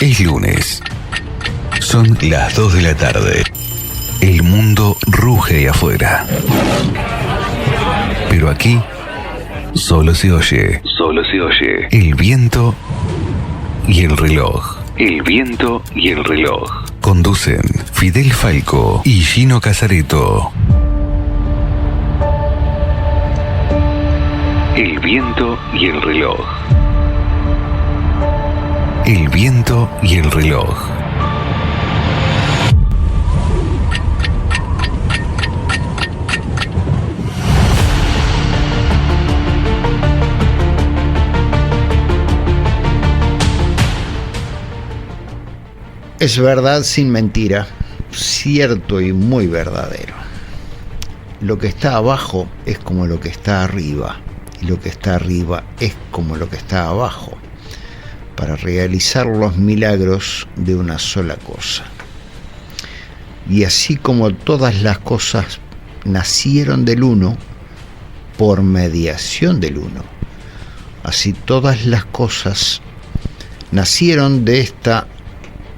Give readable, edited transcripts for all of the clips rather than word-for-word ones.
Es lunes. Son las 2 de la tarde. El mundo ruge ahí afuera. Pero aquí solo se oye el viento y el reloj. El viento y el reloj. Conducen Fidel Falco y Gino Casareto. El viento y el reloj. El viento y el reloj. Es verdad sin mentira, cierto y muy verdadero. Lo que está abajo es como lo que está arriba, y lo que está arriba es como lo que está abajo, para realizar los milagros de una sola cosa. Y así como todas las cosas nacieron del uno, por mediación del uno, así todas las cosas nacieron de esta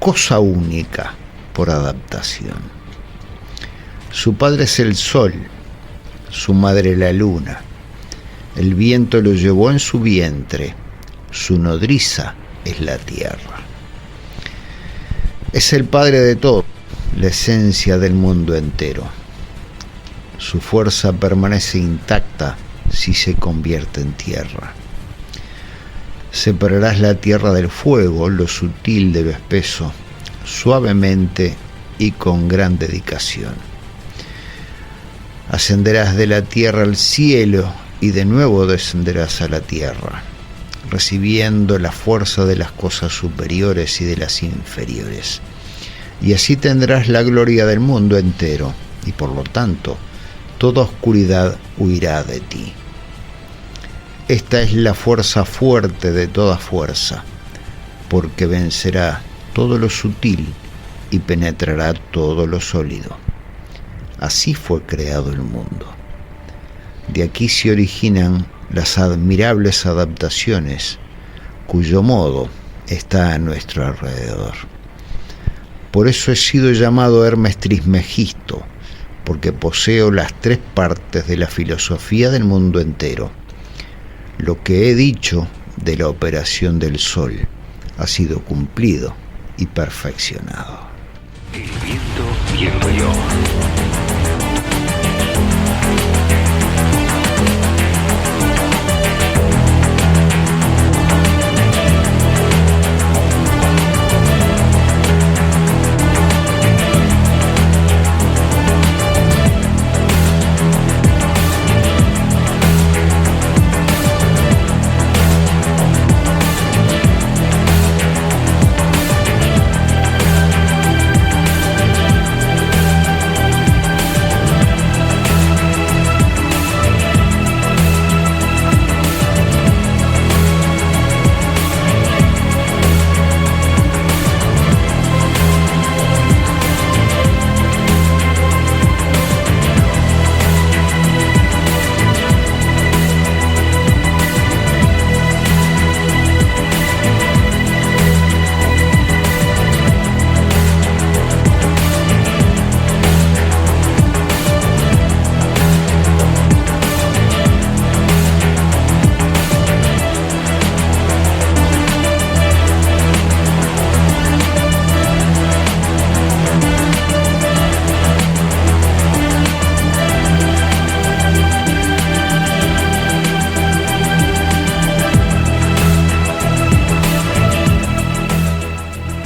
cosa única por adaptación. Su padre es el sol, su madre la luna. El viento lo llevó en su vientre, su nodriza es la tierra. Es el padre de todo, la esencia del mundo entero. Su fuerza permanece intacta si se convierte en tierra. Separarás la tierra del fuego, lo sutil de lo espeso, suavemente y con gran dedicación. Ascenderás de la tierra al cielo y de nuevo descenderás a la tierra, recibiendo la fuerza de las cosas superiores y de las inferiores. Y así tendrás la gloria del mundo entero, y por lo tanto, toda oscuridad huirá de ti. Esta es la fuerza fuerte de toda fuerza, porque vencerá todo lo sutil y penetrará todo lo sólido. Así fue creado el mundo. De aquí se originan las admirables adaptaciones, cuyo modo está a nuestro alrededor. Por eso he sido llamado Hermes Trismegisto, porque poseo las tres partes de la filosofía del mundo entero. Lo que he dicho de la operación del sol ha sido cumplido y perfeccionado. El viento y el reloj.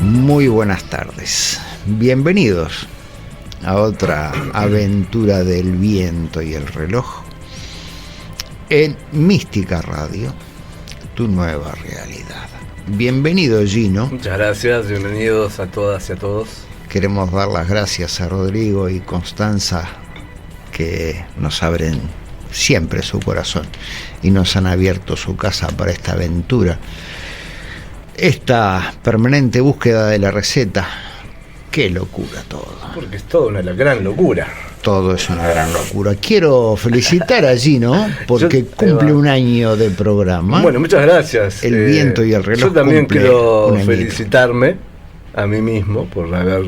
Muy buenas tardes, bienvenidos a otra aventura del viento y el reloj en Mística Radio, tu nueva realidad. Bienvenido, Gino. Muchas gracias, bienvenidos a todas y a todos. Queremos dar las gracias a Rodrigo y Constanza, que nos abren siempre su corazón y nos han abierto su casa para esta aventura. Esta permanente búsqueda de la receta, qué locura todo. Porque es toda una gran locura. Todo es una gran locura. Quiero felicitar a Gino porque cumple un año de programa. Bueno, muchas gracias. El viento y el reloj. Yo también quiero felicitarme a mí mismo por haber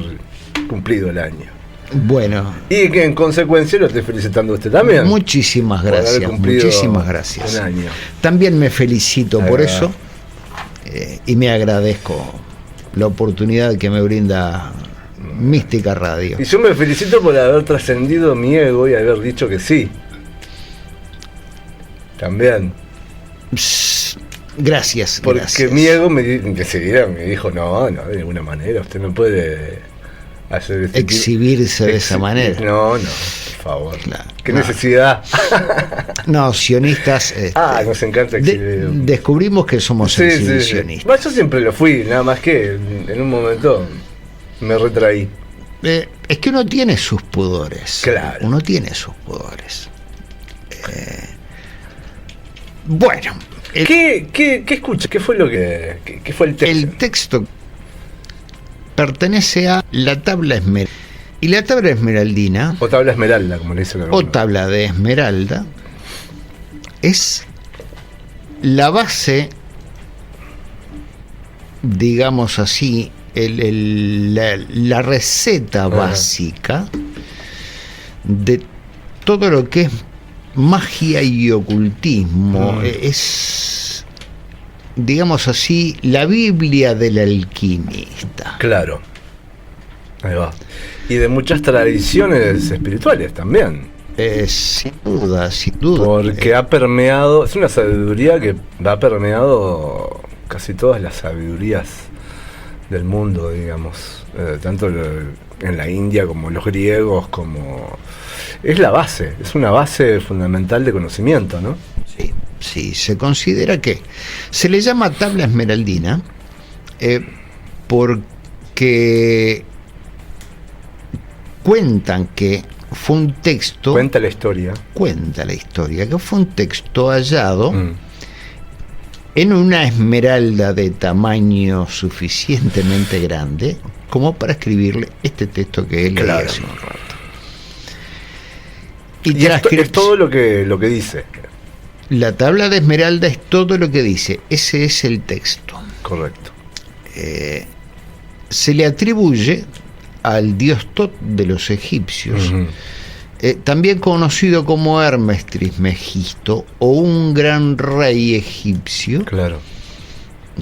cumplido el año. Bueno. Y que en consecuencia lo estoy felicitando a usted también. Muchísimas gracias, muchísimas gracias. Un año. También me felicito por eso y me agradezco la oportunidad que me brinda Mística Radio. Y yo me felicito por haber trascendido mi ego y haber dicho que sí. También. Gracias. Porque gracias. mi ego me dijo, no, de ninguna manera, usted no puede hacer exhibirse de esa manera. No, por favor. Claro, ¿Qué necesidad? No, sionistas. Nos encanta exhibir. Descubrimos que somos exhibicionistas. Sí. Bueno, yo siempre lo fui, nada más que en un momento me retraí. Es que uno tiene sus pudores. Claro. Uno tiene sus pudores. Bueno. ¿Qué escucha? ¿Qué fue lo qué fue el texto? El texto pertenece a la tabla esmeralda. Y la tabla esmeraldina, o tabla esmeralda, como le dicen o tabla de esmeralda, es la base, digamos así, la receta básica de todo lo que es magia y ocultismo. Es, digamos así, la Biblia del alquimista. Claro. Ahí va. Y de muchas tradiciones espirituales también. Sin duda, sin duda. Porque ha permeado, es una sabiduría que ha permeado casi todas las sabidurías del mundo, digamos. Tanto en la India como los griegos, como... Es la base, es una base fundamental de conocimiento, ¿no? Sí, se considera que se le llama tabla esmeraldina porque cuentan que fue un texto... Cuenta la historia, que fue un texto hallado en una esmeralda de tamaño suficientemente grande como para escribirle este texto que él leía hace un rato. Y esto es todo lo que dice. La tabla de esmeralda es todo lo que dice. Ese es el texto. Correcto. Se le atribuye al dios Tot de los egipcios, también conocido como Hermes Trismegisto, o un gran rey egipcio, claro,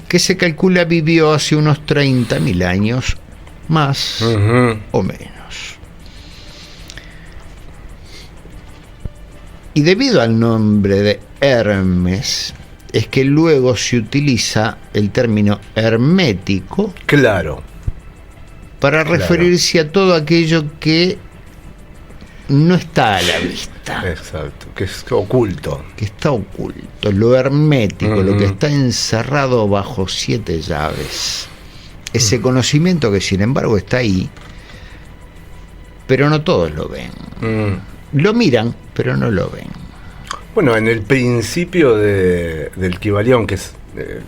que se calcula vivió hace unos 30.000 años, más o menos. Y debido al nombre de Hermes, es que luego se utiliza el término hermético, claro, para referirse a todo aquello que no está a la vista. Exacto, que es oculto. Que está oculto, lo hermético, lo que está encerrado bajo 7 llaves. Ese conocimiento que sin embargo está ahí, pero no todos lo ven. Lo miran, pero no lo ven. Bueno, en el principio del Kybalión, que es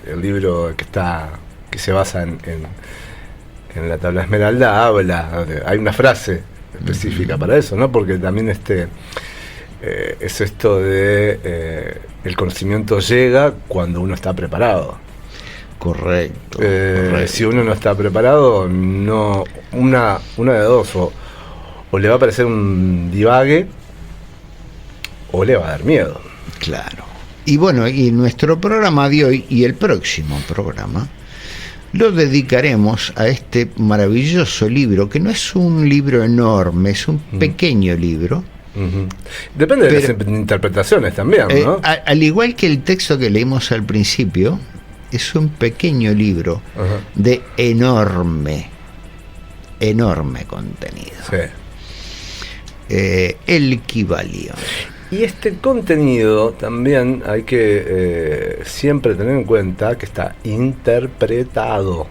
el libro que se basa en la tabla esmeralda, hay una frase específica para eso, ¿no? Porque también es esto de el conocimiento llega cuando uno está preparado. Correcto. Si uno no está preparado, no, una de dos, o le va a parecer un divague o le va a dar miedo. Claro. Y bueno, y nuestro programa de hoy y el próximo programa lo dedicaremos a este maravilloso libro, que no es un libro enorme, es un pequeño libro. Depende de las interpretaciones también, ¿no? Al igual que el texto que leímos al principio, es un pequeño libro de enorme contenido. Sí. El Kybalión. Y este contenido también hay que siempre tener en cuenta que está interpretado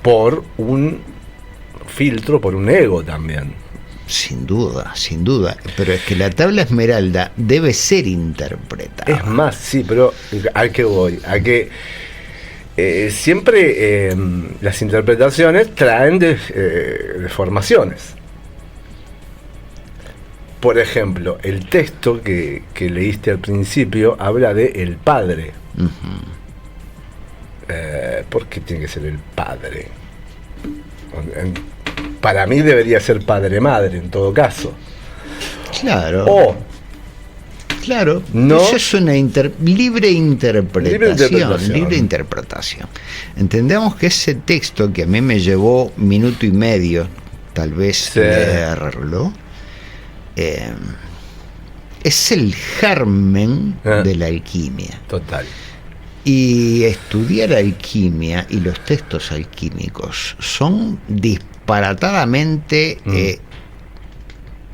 por un filtro, por un ego también. Sin duda. Pero es que la tabla esmeralda debe ser interpretada. Es más, sí, pero ¿a qué voy? A que siempre las interpretaciones traen deformaciones. Por ejemplo, el texto que leíste al principio habla de el padre. ¿Por qué tiene que ser el padre? Para mí debería ser padre-madre en todo caso. Claro. O Claro, no, eso es una libre interpretación. Entendemos que ese texto, que a mí me llevó 1 minuto y medio, tal vez, leerlo, es el germen de la alquimia. Total. Y estudiar alquimia y los textos alquímicos son disparatadamente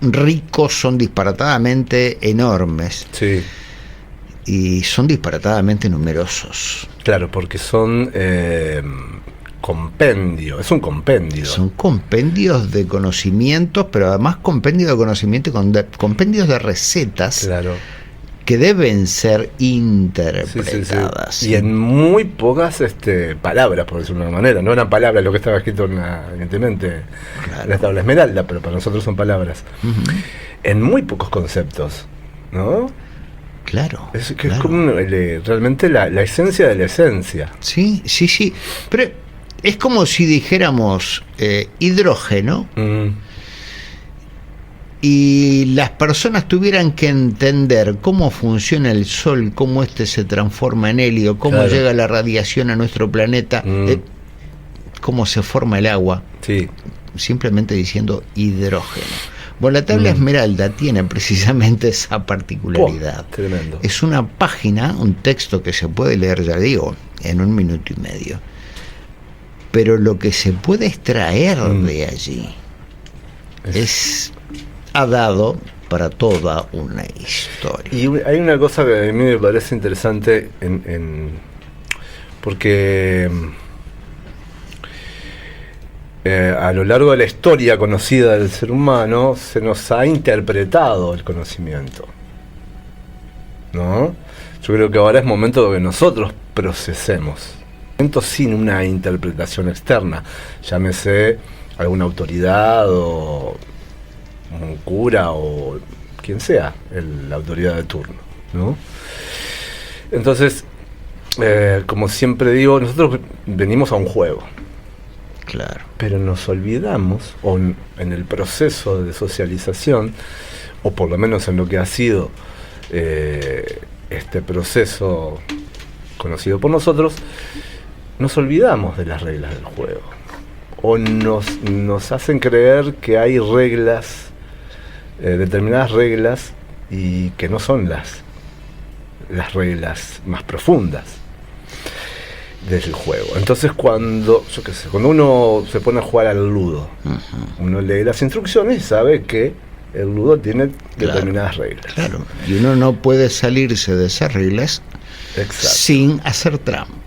ricos, son disparatadamente enormes. Sí. Y son disparatadamente numerosos. Claro, porque son compendio, es un compendio. Son compendios de conocimientos, pero además compendios de conocimiento, compendios de recetas. Claro. Que deben ser interpretadas. Sí. Y en muy pocas palabras, por decirlo de una manera. No eran palabras lo que estaba escrito evidentemente en la tabla esmeralda, pero para nosotros son palabras. En muy pocos conceptos, ¿no? Claro. Es como realmente la esencia de la esencia. Sí. Pero es como si dijéramos hidrógeno. Y las personas tuvieran que entender cómo funciona el Sol, cómo se transforma en helio, cómo llega la radiación a nuestro planeta, cómo se forma el agua, simplemente diciendo hidrógeno. Bueno, la tabla esmeralda tiene precisamente esa particularidad. Tremendo. Es una página, un texto que se puede leer, ya digo, en 1 minuto y medio. Pero lo que se puede extraer de allí ha dado para toda una historia. Y hay una cosa que a mí me parece interesante porque a lo largo de la historia conocida del ser humano se nos ha interpretado el conocimiento, ¿no? Yo creo que ahora es momento de que nosotros procesemos sin una interpretación externa, llámese alguna autoridad o un cura o quien sea la autoridad de turno, ¿no? Entonces, como siempre digo, nosotros venimos a un juego. Claro. Pero nos olvidamos, o en el proceso de socialización, o por lo menos en lo que ha sido este proceso conocido por nosotros, nos olvidamos de las reglas del juego. O nos hacen creer que hay reglas, determinadas reglas, y que no son las reglas más profundas del juego. Entonces cuando uno se pone a jugar al ludo, uno lee las instrucciones y sabe que el ludo tiene determinadas reglas. Claro, y uno no puede salirse de esas reglas sin hacer trampa.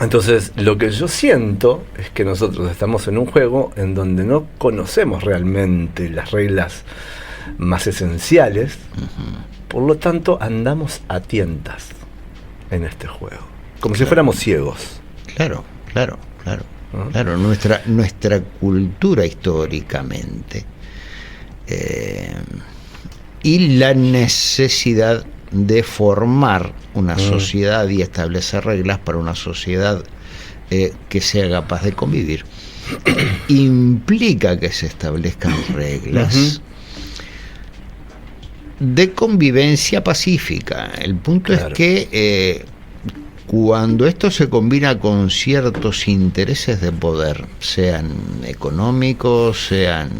Entonces, lo que yo siento es que nosotros estamos en un juego en donde no conocemos realmente las reglas más esenciales, por lo tanto andamos a tientas en este juego, como si fuéramos ciegos. Claro. Claro, nuestra cultura históricamente y la necesidad de formar una sociedad y establecer reglas para una sociedad que sea capaz de convivir implica que se establezcan reglas de convivencia pacífica. El punto es que cuando esto se combina con ciertos intereses de poder, sean económicos, sean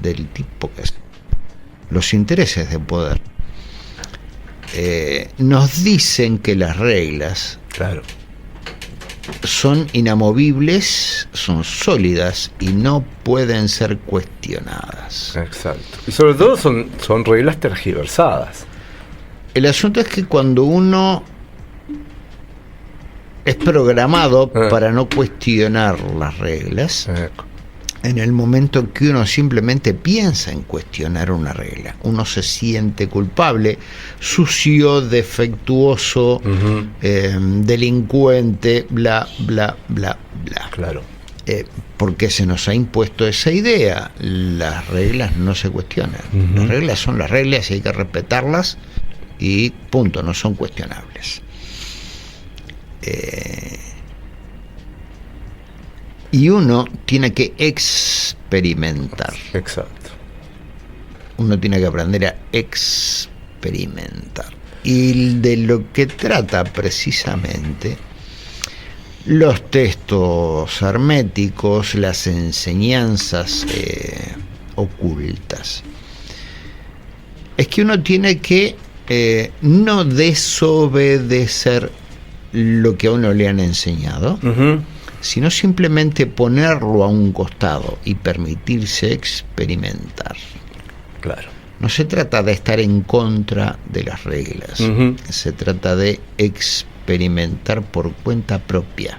del tipo que sea, los intereses de poder nos dicen que las reglas son inamovibles, son sólidas y no pueden ser cuestionadas. Exacto. Y sobre todo son reglas tergiversadas. El asunto es que cuando uno es programado para no cuestionar las reglas, en el momento que uno simplemente piensa en cuestionar una regla, uno se siente culpable, sucio, defectuoso, delincuente, bla, bla, bla, bla. Claro. Porque se nos ha impuesto esa idea. Las reglas no se cuestionan. Las reglas son las reglas y hay que respetarlas y punto, no son cuestionables. Y uno tiene que experimentar. Exacto. Uno tiene que aprender a experimentar. Y de lo que trata precisamente los textos herméticos, las enseñanzas ocultas, es que uno tiene que no desobedecer lo que a uno le han enseñado, sino simplemente ponerlo a un costado y permitirse experimentar. Claro. No se trata de estar en contra de las reglas, se trata de experimentar por cuenta propia.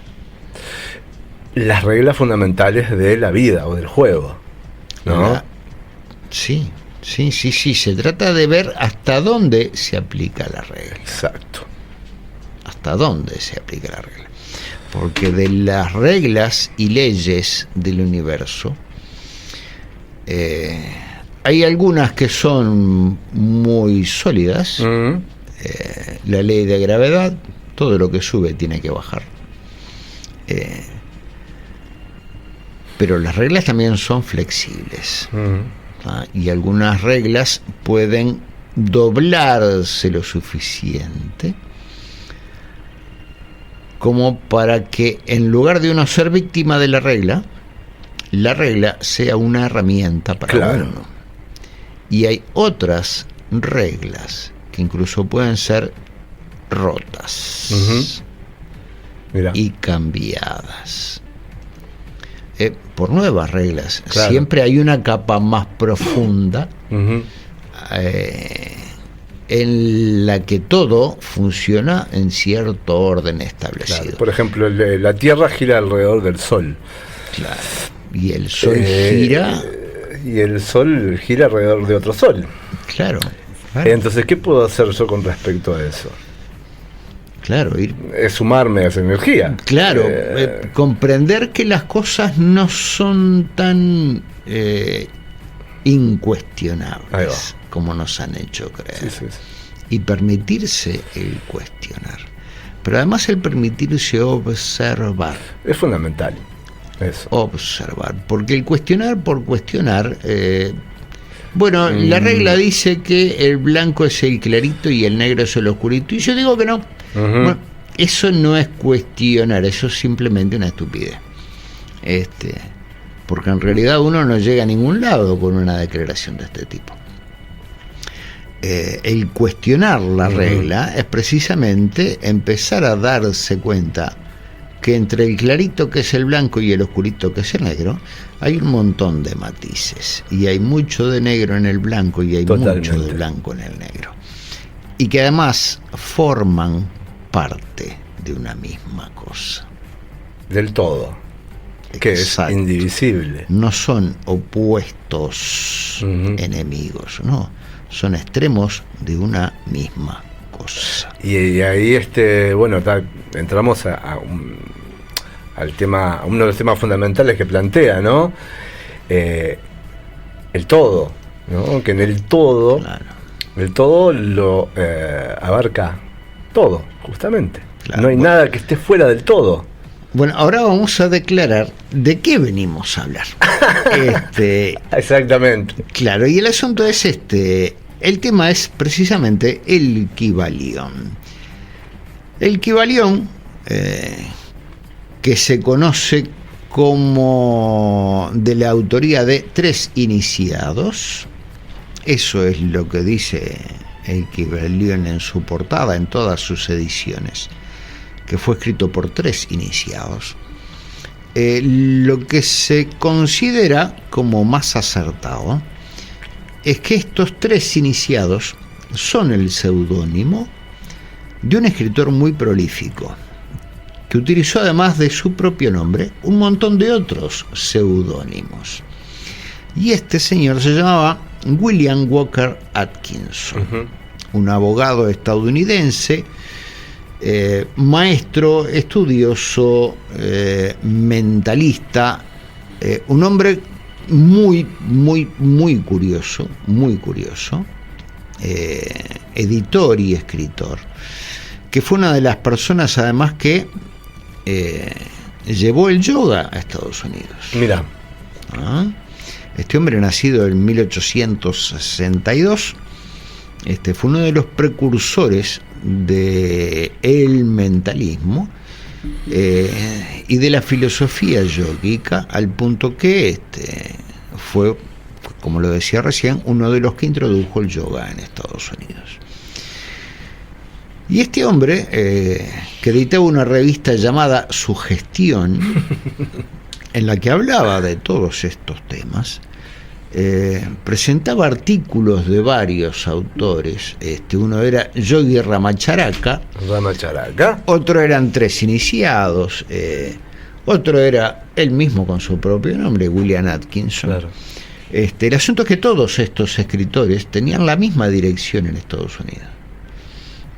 Las reglas fundamentales de la vida o del juego, ¿no? Sí, se trata de ver hasta dónde se aplica la regla. Exacto. Hasta dónde se aplica la regla. Porque de las reglas y leyes del universo, hay algunas que son muy sólidas. La ley de gravedad, todo lo que sube tiene que bajar. Pero las reglas también son flexibles. Y algunas reglas pueden doblarse lo suficiente como para que, en lugar de uno ser víctima de la regla sea una herramienta para uno. Y hay otras reglas que incluso pueden ser rotas y cambiadas por nuevas reglas. Claro. Siempre hay una capa más profunda en la que todo funciona en cierto orden establecido. Claro. Por ejemplo, la Tierra gira alrededor del Sol. Claro. Y el Sol gira. Y el Sol gira alrededor de otro Sol. Claro. Entonces, ¿qué puedo hacer yo con respecto a eso? Claro, Es sumarme a esa energía. Claro, comprender que las cosas no son tan incuestionables como nos han hecho creer. Sí. Y permitirse el cuestionar. Pero además el permitirse observar. Es fundamental eso. Observar, porque el cuestionar por cuestionar, la regla dice que el blanco es el clarito y el negro es el oscurito, y yo digo que no. Bueno, eso no es cuestionar, eso es simplemente una estupidez. Porque en realidad uno no llega a ningún lado con una declaración de este tipo. El cuestionar la regla es precisamente empezar a darse cuenta que entre el clarito, que es el blanco, y el oscurito, que es el negro, hay un montón de matices, y hay mucho de negro en el blanco y hay mucho de blanco en el negro, y que además forman parte de una misma cosa, del todo, que exacto, es indivisible. No son opuestos enemigos, no, son extremos de una misma cosa. Y ahí entramos al tema, a uno de los temas fundamentales que plantea, ¿no? El todo, ¿no? Que en el todo, el todo lo abarca todo, justamente. Claro, no hay nada que esté fuera del todo. Bueno, ahora vamos a declarar de qué venimos a hablar. Exactamente. Claro, y el asunto es el tema es precisamente el Kybalión. El Kybalión, que se conoce como de la autoría de 3 iniciados, eso es lo que dice el Kybalión en su portada, en todas sus ediciones, que fue escrito por 3 iniciados. Lo que se considera como más acertado es que estos 3 iniciados son el seudónimo de un escritor muy prolífico, que utilizó, además de su propio nombre, un montón de otros seudónimos. Y este señor se llamaba William Walker Atkinson, un abogado estadounidense, maestro, estudioso, mentalista, un hombre muy curioso, editor y escritor, que fue una de las personas además que llevó el yoga a Estados Unidos. Mira. Este hombre, nacido en 1862, fue uno de los precursores del mentalismo y de la filosofía yógica, al punto que fue, como lo decía recién, uno de los que introdujo el yoga en Estados Unidos. Y este hombre, que editaba una revista llamada Sugestión, en la que hablaba de todos estos temas, presentaba artículos de varios autores. Uno era Yogi Ramacharaka, otro eran Tres Iniciados, otro era él mismo con su propio nombre, William Atkinson. Claro. El asunto es que todos estos escritores tenían la misma dirección en Estados Unidos,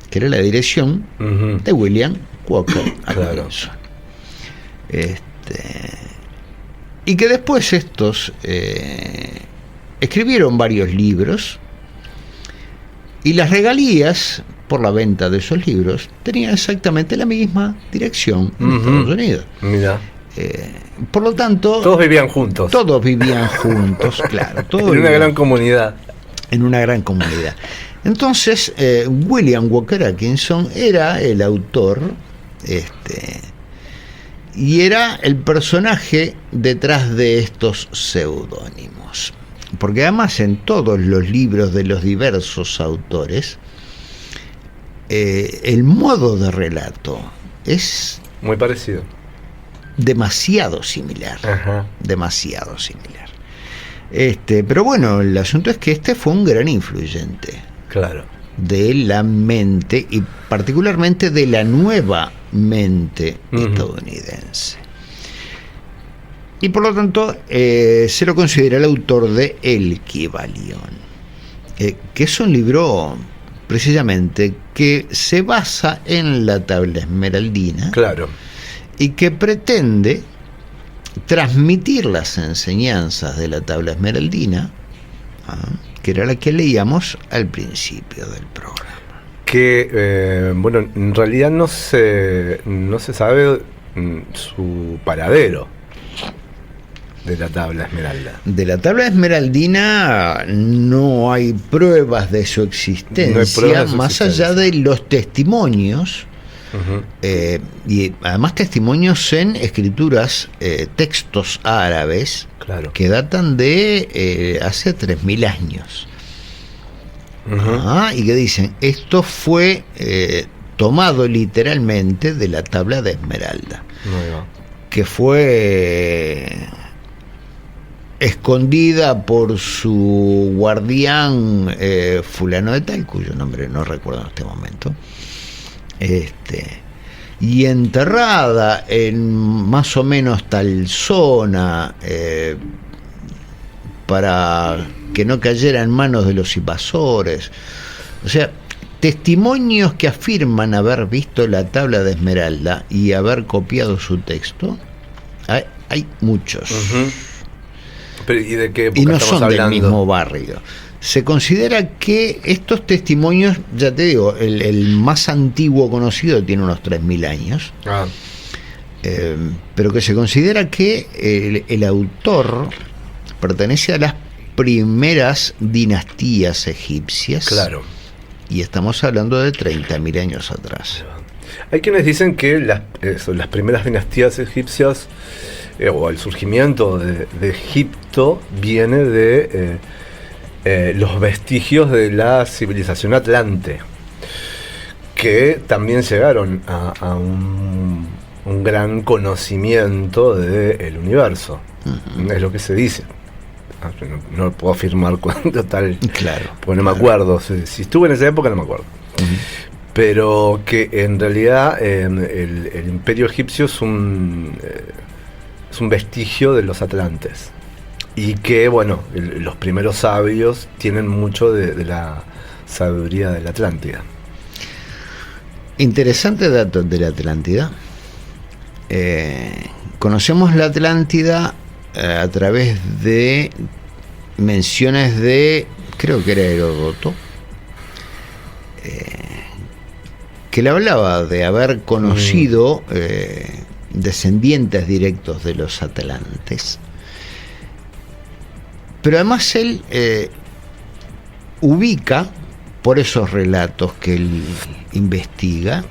que era la dirección de William Walker Atkinson. Y que después estos escribieron varios libros, y las regalías por la venta de esos libros tenían exactamente la misma dirección en Estados Unidos. Mira. Por lo tanto, todos vivían juntos. Claro. En una gran comunidad. En una gran comunidad. Entonces, William Walker Atkinson era el autor, y era el personaje detrás de estos seudónimos. Porque además en todos los libros de los diversos autores, el modo de relato es muy parecido, demasiado similar. Demasiado similar. Pero bueno, el asunto es que fue un gran influyente. Claro. De la mente, y particularmente de la nueva mente estadounidense. Y por lo tanto se lo considera el autor de El Kybalión, que es un libro precisamente que se basa en la tabla esmeraldina. Claro. Y que pretende transmitir las enseñanzas de la tabla esmeraldina, que era la que leíamos al principio del programa. Que, bueno, en realidad no se sabe su paradero de la tabla esmeralda. De la tabla esmeraldina no hay pruebas de su existencia, más allá de los testimonios, y además testimonios en escrituras, textos árabes, claro, que datan de hace 3.000 años. Y que dicen, esto fue tomado literalmente de la tabla de esmeralda, que fue escondida por su guardián fulano de tal, cuyo nombre no recuerdo en este momento, y enterrada en más o menos tal zona, para que no cayera en manos de los invasores. O sea, testimonios que afirman haber visto la tabla de esmeralda y haber copiado su texto, hay muchos. Pero, ¿y de qué época y no estamos son hablando? Del mismo barrio. Se considera que estos testimonios, ya te digo, el más antiguo conocido tiene unos 3.000 años, pero que se considera que el autor pertenece a las primeras dinastías egipcias. Claro. Y estamos hablando de 30.000 años atrás. Hay quienes dicen que las primeras dinastías egipcias, o el surgimiento de Egipto, viene de los vestigios de la civilización atlante, que también llegaron a un gran conocimiento del universo. Es lo que se dice. No lo puedo afirmar cuándo tal, claro, porque no me acuerdo. Si estuve en esa época no me acuerdo. Pero que en realidad el imperio egipcio es un vestigio de los atlantes, y que, bueno, los primeros sabios tienen mucho de la sabiduría de la Atlántida. Interesante dato de la Atlántida. Conocemos la Atlántida a través de menciones de, creo que era Heródoto, que le hablaba de haber conocido descendientes directos de los atlantes. Pero además él ubica, por esos relatos que él investiga,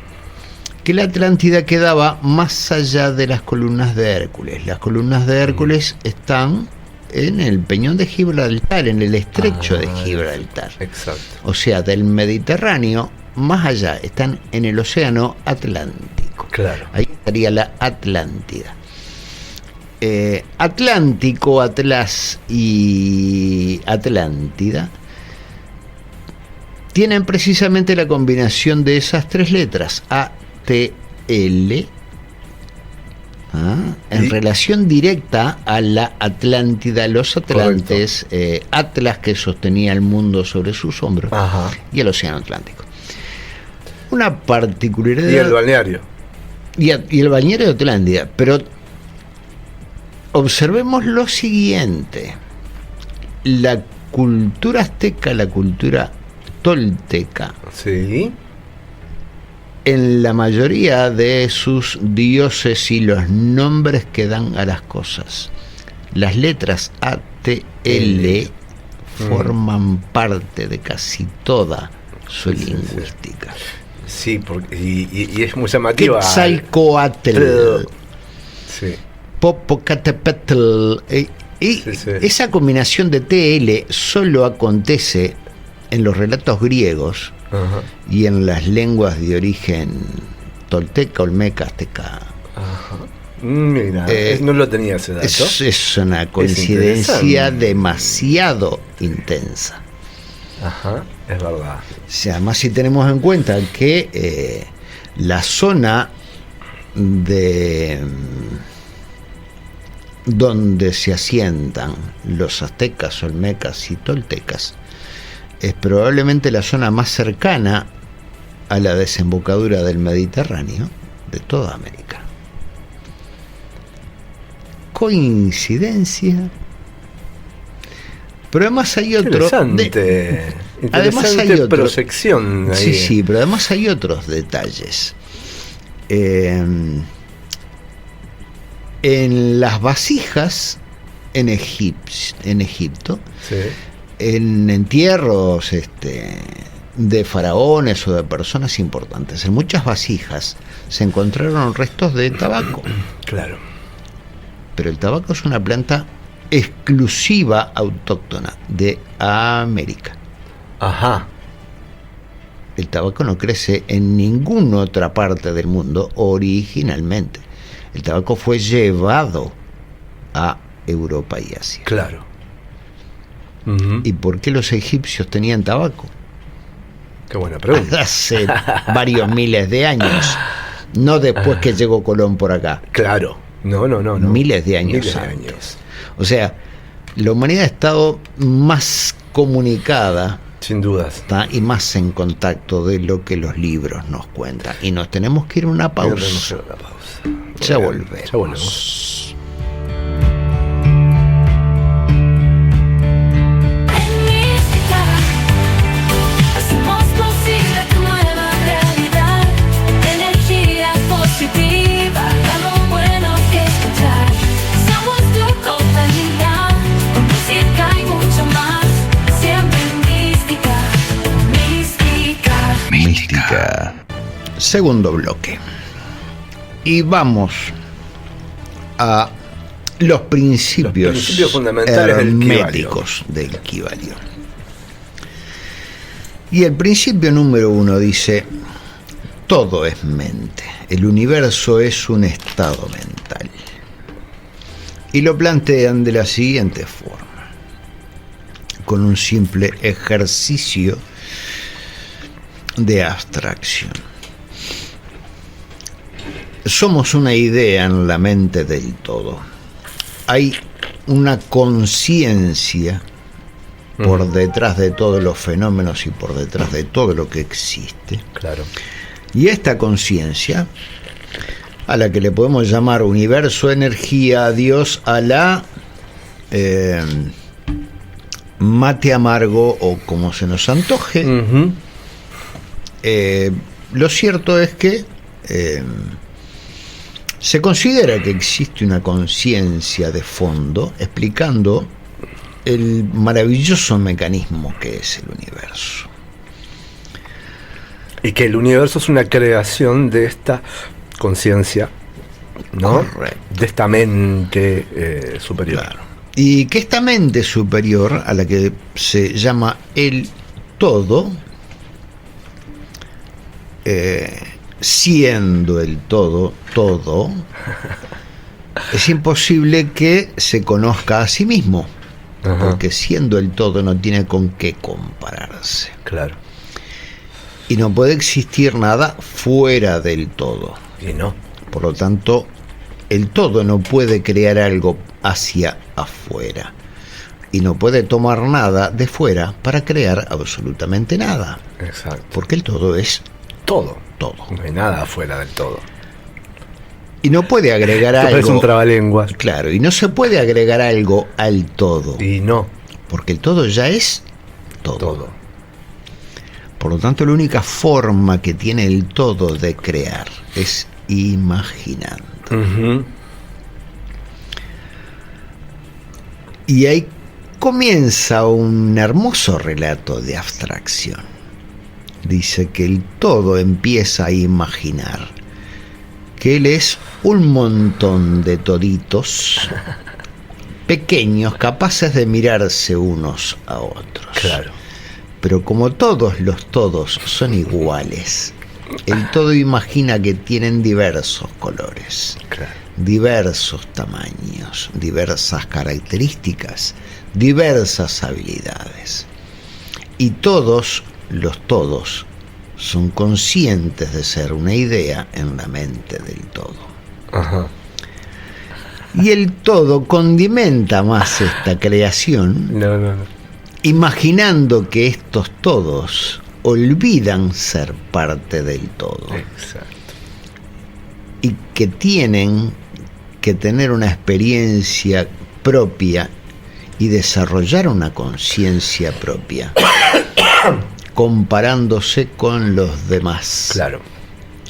que la Atlántida quedaba más allá de las columnas de Hércules. Las columnas de Hércules están en el Peñón de Gibraltar, en el estrecho de Gibraltar. Exacto. O sea, del Mediterráneo más allá, están en el océano Atlántico. Claro. Ahí estaría la Atlántida. Atlántico, Atlas y Atlántida tienen precisamente la combinación de esas tres letras, ATL, en relación directa a la Atlántida, los Atlantes, Atlas, que sostenía el mundo sobre sus hombros, Ajá. y el océano Atlántico. Una particularidad. Y el balneario. Y el balneario de Atlántida, pero observemos lo siguiente: la cultura azteca, la cultura tolteca, Sí. en la mayoría de sus dioses y los nombres que dan a las cosas, las letras ATL forman parte de casi toda su lingüística. Sí, porque, y es muy llamativa. Quetzalcoatl, Sí. Popocatépetl, y esa combinación de TL solo acontece en los relatos griegos. Ajá. Y en las lenguas de origen tolteca, olmeca, azteca. Ajá. Mira, no lo tenía ese dato. Es una coincidencia demasiado intensa. Ajá, es verdad. O sea, además, si tenemos en cuenta que la zona de donde se asientan los aztecas, olmecas y toltecas es probablemente la zona más cercana a la desembocadura del Mediterráneo de toda América. ¿Coincidencia? Pero además hay otro. Interesante Además hay otro, proyección ahí. Sí, pero además hay otros detalles. En las vasijas en Egipto, Sí. en entierros de faraones o de personas importantes, en muchas vasijas se encontraron restos de tabaco. Claro. Pero el tabaco es una planta exclusiva, autóctona de América. Ajá. El tabaco no crece en ninguna otra parte del mundo originalmente. El tabaco fue llevado a Europa y Asia. Claro. Uh-huh. ¿Y por qué los egipcios tenían tabaco? Qué buena pregunta. Hace varios miles de años, no después que llegó Colón por acá. Claro. No. Miles de años antes. O sea, la humanidad ha estado más comunicada, sin dudas, y más en contacto de lo que los libros nos cuentan. Y nos tenemos que ir a una pausa. Ya volvemos. Segundo bloque. Y vamos a los principios fundamentales herméticos del Kybalión. Y el principio número 1 dice: todo es mente, el universo es un estado mental. Y lo plantean de la siguiente forma: con un simple ejercicio de abstracción. Somos una idea en la mente del todo. Hay una conciencia por detrás de todos los fenómenos y por detrás de todo lo que existe. Claro. Y esta conciencia, a la que le podemos llamar universo, energía, Dios, Alá, mate amargo o como se nos antoje, lo cierto es que Se considera que existe una conciencia de fondo explicando el maravilloso mecanismo que es el universo. Y que el universo es una creación de esta conciencia, ¿no? Correcto. De esta mente superior. Claro. Y que esta mente superior, a la que se llama el todo, siendo el todo, es imposible que se conozca a sí mismo. Ajá. Porque siendo el todo no tiene con qué compararse. Claro. Y no puede existir nada fuera del todo. Y no. Por lo tanto, el todo no puede crear algo hacia afuera. Y no puede tomar nada de fuera para crear absolutamente nada. Exacto. Porque el todo es Todo. todo. No hay nada afuera del todo. Y no puede agregar Esto parece un algo. trabalenguas. Claro, y no se puede agregar algo al todo. Y no. Porque el todo ya es todo. Todo. Por lo tanto, la única forma que tiene el todo de crear es imaginando. Ujú. Y ahí comienza un hermoso relato de abstracción. Dice que el todo empieza a imaginar que él es un montón de toditos pequeños capaces de mirarse unos a otros. Claro. Pero como todos los todos son iguales, el todo imagina que tienen diversos colores, Claro. diversos tamaños, diversas características, diversas habilidades. Y todos los todos son conscientes de ser una idea en la mente del todo. Ajá. Y el todo condimenta más esta creación, No. imaginando que estos todos olvidan ser parte del todo Exacto. y que tienen que tener una experiencia propia y desarrollar una conciencia propia, comparándose con los demás, Claro.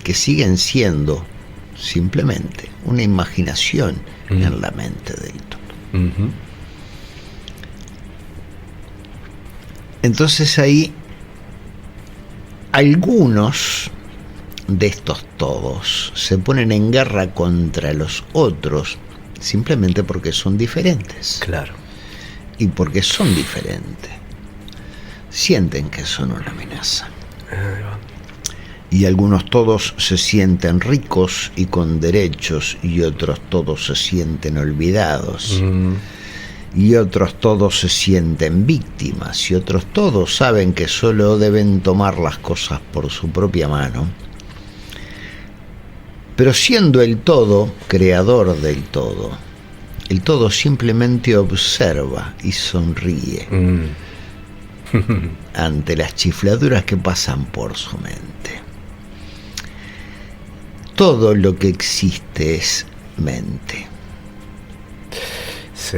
que siguen siendo simplemente una imaginación en la mente del todo. Ujú. Entonces ahí algunos de estos todos se ponen en guerra contra los otros simplemente porque son diferentes. Claro. Y porque son diferentes, sienten que son una amenaza. Ahí va. Y algunos todos se sienten ricos y con derechos, y otros todos se sienten olvidados. Y otros todos se sienten víctimas, y otros todos saben que solo deben tomar las cosas por su propia mano. Pero siendo el todo creador del todo, el todo simplemente observa y sonríe ante las chifladuras que pasan por su mente. Todo lo que existe es mente. Sí.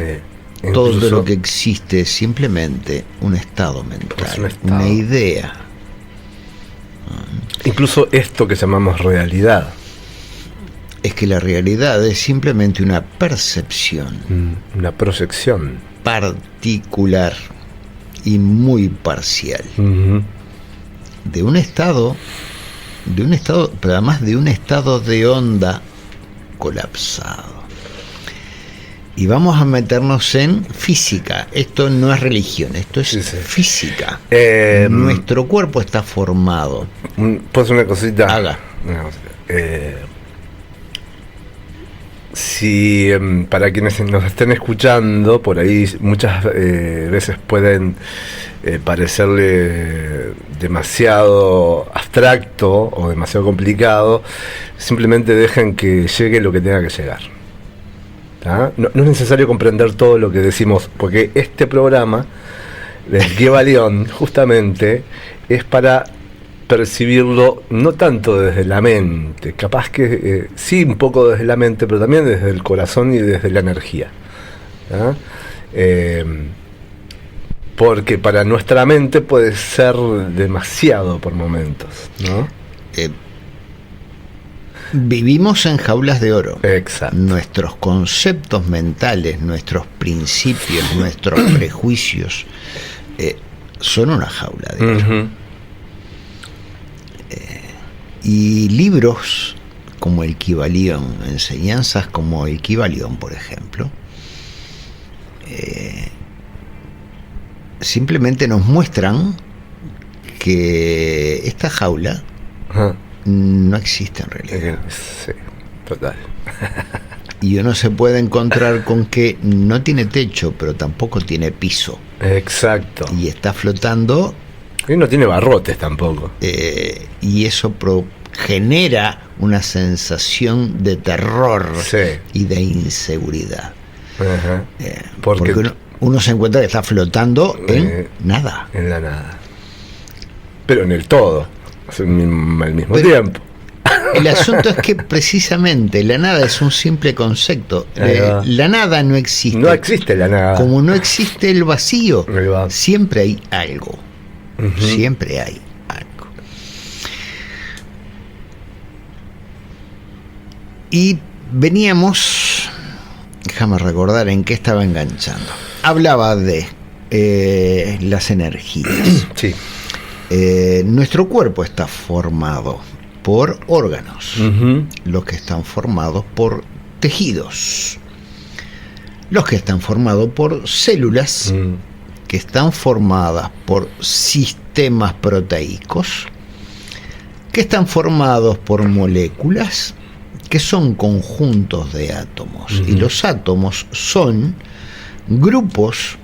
Todo Incluso- lo que existe es simplemente un estado mental, Es un estado. una idea. Incluso esto que llamamos realidad. Es que la realidad es simplemente una percepción Una proyección. particular y muy parcial Ujú. de un estado, pero además de un estado de onda colapsado. Y vamos a meternos en física. Esto no es religión, esto es Sí, sí. física. Eh, Nuestro cuerpo está formado. Pues una cosita. Haga. Una cosita. Si para quienes nos estén escuchando, por ahí muchas veces pueden parecerle demasiado abstracto o demasiado complicado, simplemente dejen que llegue lo que tenga que llegar. ¿Tá? No es necesario comprender todo lo que decimos, porque este programa del Kybalión justamente es para percibirlo no tanto desde la mente, capaz que sí un poco desde la mente, pero también desde el corazón y desde la energía. ¿Ah? Porque para nuestra mente puede ser demasiado por momentos, ¿no? Vivimos en jaulas de oro. Exacto. Nuestros conceptos mentales, nuestros principios, nuestros prejuicios son una jaula de oro. Uh-huh. Y libros como el Kybalión, enseñanzas como el Kybalión, por ejemplo, simplemente nos muestran que esta jaula Uh-huh. no existe en realidad. Sí, total. Y uno se puede encontrar con que no tiene techo, pero tampoco tiene piso. Exacto. Y está flotando. Y no tiene barrotes tampoco. Y eso genera una sensación de terror, Sí. y de inseguridad. Uh-huh. Porque uno se encuentra que está flotando en nada. En la nada. Pero en el todo, al mismo Pero tiempo. el asunto es que precisamente la nada es un simple concepto. Ahí va. La nada no existe. No existe la nada. Como no existe el vacío, Ahí va. siempre hay algo. Uh-huh. Siempre hay algo. Y veníamos, déjame recordar en qué estaba enganchando. Hablaba de las energías. Sí. Nuestro cuerpo está formado por órganos, Uh-huh. los que están formados por tejidos, los que están formados por células, que están formadas por sistemas proteicos, que están formados por moléculas, que son conjuntos de átomos. Uh-huh. Y los átomos son grupos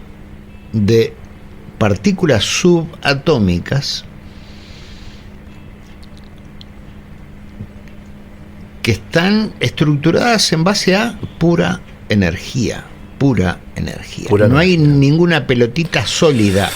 de partículas subatómicas que están estructuradas en base a pura energía. Pura energía. Pura no hay energía. ninguna pelotita sólida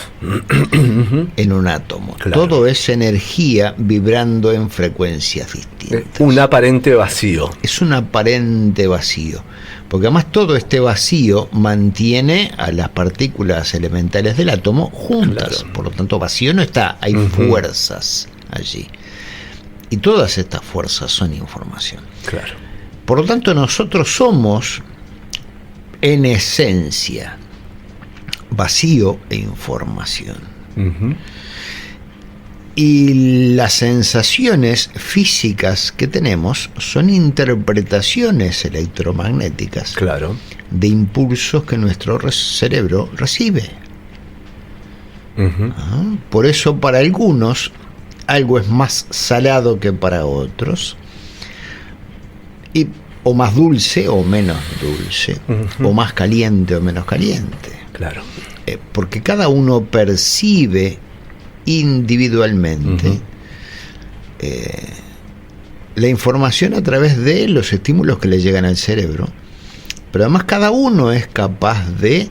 en un átomo. Claro. Todo es energía vibrando en frecuencias distintas. Un aparente vacío. Es un aparente vacío, porque además todo este vacío mantiene a las partículas elementales del átomo juntas. Claro. Por lo tanto, vacío no está, hay Uh-huh. fuerzas allí. Y todas estas fuerzas son información. Claro. Por lo tanto, nosotros somos, en esencia, vacío e información. Uh-huh. Y las sensaciones físicas que tenemos son interpretaciones electromagnéticas Claro. de impulsos que nuestro cerebro recibe. Uh-huh. Por eso para algunos algo es más salado que para otros, o más dulce o menos dulce, Uh-huh. o más caliente o menos caliente. Claro. Porque cada uno percibe individualmente Uh-huh. la información a través de los estímulos que le llegan al cerebro, pero además cada uno es capaz de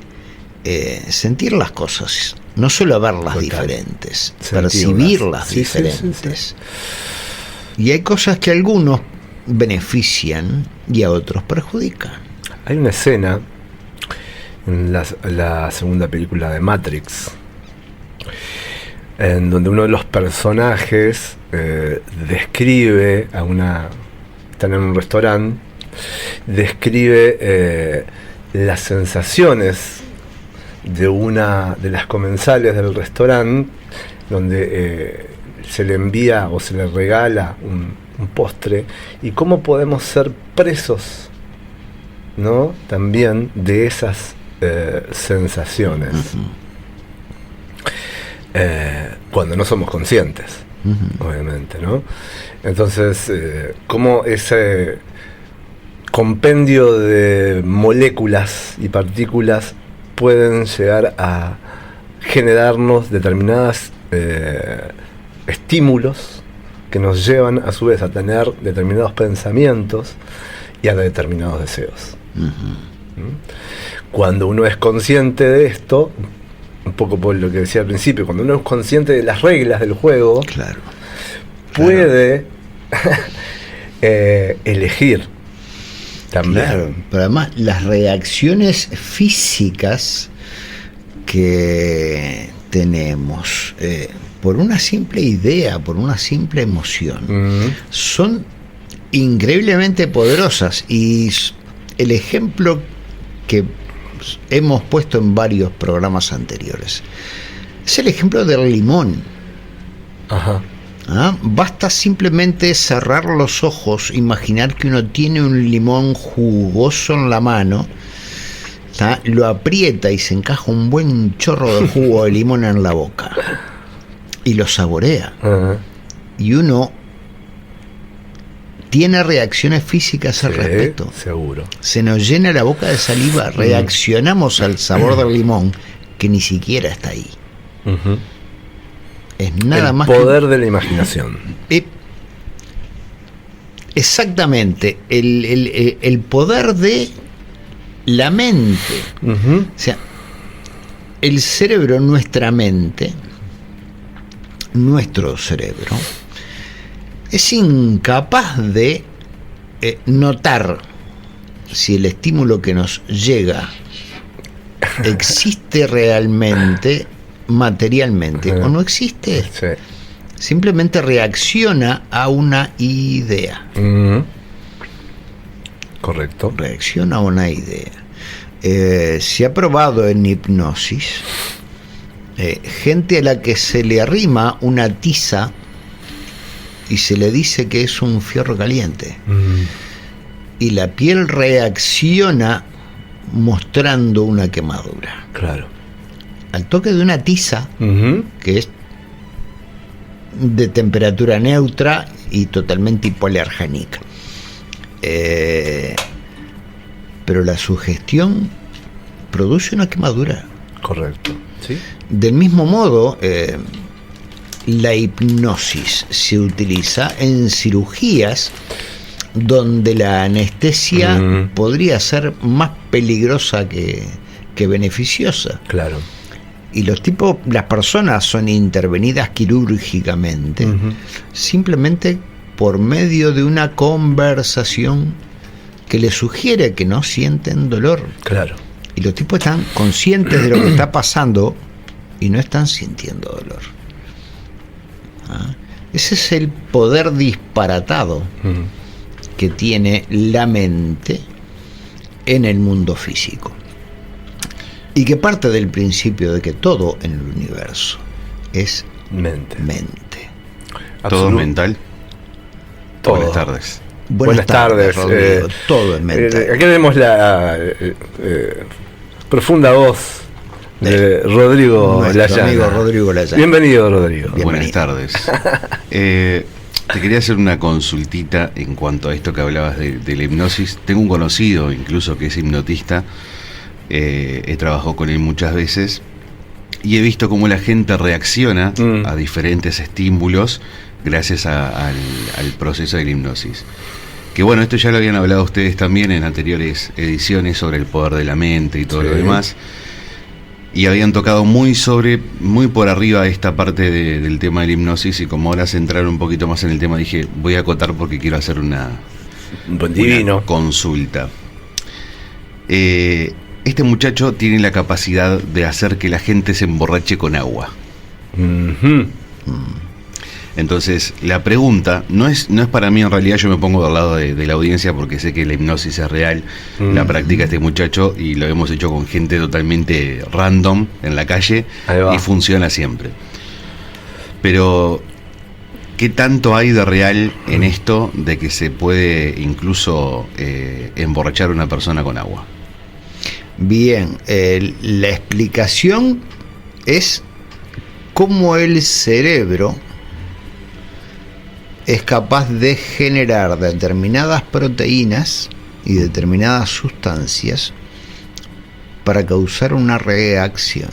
sentir las cosas, no solo verlas Total. diferentes, Sentirlas. percibirlas Sí, sí, diferentes. sí, Y hay cosas que a algunos benefician y a otros perjudican. Hay una escena en la segunda película de Matrix en donde uno de los personajes describe están en un restaurante, describe las sensaciones de una de las comensales del restaurante, donde se le envía o se le regala un postre, y cómo podemos ser presos, ¿no?, también de esas sensaciones. Uh-huh. Cuando no somos conscientes, Uh-huh. obviamente, ¿no? Entonces, cómo ese compendio de moléculas y partículas pueden llegar a generarnos determinadas estímulos que nos llevan a su vez a tener determinados pensamientos y a determinados deseos. Uh-huh. Cuando uno es consciente de esto, un poco por lo que decía al principio, cuando uno es consciente de las reglas del juego, Claro. puede elegir también. Claro, pero además las reacciones físicas que tenemos por una simple idea, por una simple emoción, Mm, son increíblemente poderosas. Y el ejemplo que hemos puesto en varios programas anteriores es el ejemplo del limón. Ajá. Basta simplemente cerrar los ojos, imaginar que uno tiene un limón jugoso en la mano, lo aprieta y se encaja un buen chorro de jugo de limón en la boca y lo saborea. Ajá. Y uno tiene reacciones físicas al respecto. Seguro. Se nos llena la boca de saliva, reaccionamos al sabor del limón que ni siquiera está ahí. Uh-huh. Es nada más el poder de la imaginación. Exactamente, el poder de la mente. Uh-huh. O sea, el cerebro, nuestra mente, nuestro cerebro, es incapaz de notar si el estímulo que nos llega existe realmente, materialmente, o no existe. Sí. Simplemente reacciona a una idea. Uh-huh. Correcto. Reacciona a una idea. Se ha probado en hipnosis gente a la que se le arrima una tiza y se le dice que es un fierro caliente. Uh-huh. Y la piel reacciona mostrando una quemadura. Claro. Al toque de una tiza, Uh-huh. que es de temperatura neutra y totalmente hipoalergénica. Pero la sugestión produce una quemadura. Correcto. ¿Sí? Del mismo modo, la hipnosis se utiliza en cirugías donde la anestesia podría ser más peligrosa que beneficiosa. Claro. Y las personas son intervenidas quirúrgicamente, simplemente por medio de una conversación que les sugiere que no sienten dolor. Claro. Y los tipos están conscientes de lo que está pasando y no están sintiendo dolor. Ese es el poder disparatado que tiene la mente en el mundo físico. Y que parte del principio de que todo en el universo es mente. ¿Todo mental? Todo. Buenas tardes. Buenas tardes, Rodrigo. Todo es mental. Aquí vemos la profunda voz de Rodrigo Nuestro Layana. amigo Rodrigo Layana. Bienvenido, Rodrigo. Bienvenido. Buenas tardes. Te quería hacer una consultita en cuanto a esto que hablabas de la hipnosis. Tengo un conocido incluso que es hipnotista. He trabajado con él muchas veces y he visto cómo la gente reacciona a diferentes estímulos gracias al proceso de la hipnosis. Que bueno, esto ya lo habían hablado ustedes también en anteriores ediciones sobre el poder de la mente y todo lo demás. Y habían tocado muy por arriba esta parte del tema de la hipnosis, y como ahora se entraron un poquito más en el tema, dije, voy a acotar porque quiero hacer una consulta. Este muchacho tiene la capacidad de hacer que la gente se emborrache con agua. Uh-huh. Entonces, la pregunta no es para mí, en realidad yo me pongo del lado de la audiencia porque sé que la hipnosis es real, la practica este muchacho y lo hemos hecho con gente totalmente random en la calle y funciona siempre. Pero, ¿qué tanto hay de real en esto de que se puede incluso emborrachar a una persona con agua? Bien, la explicación es cómo el cerebro es capaz de generar determinadas proteínas y determinadas sustancias para causar una reacción.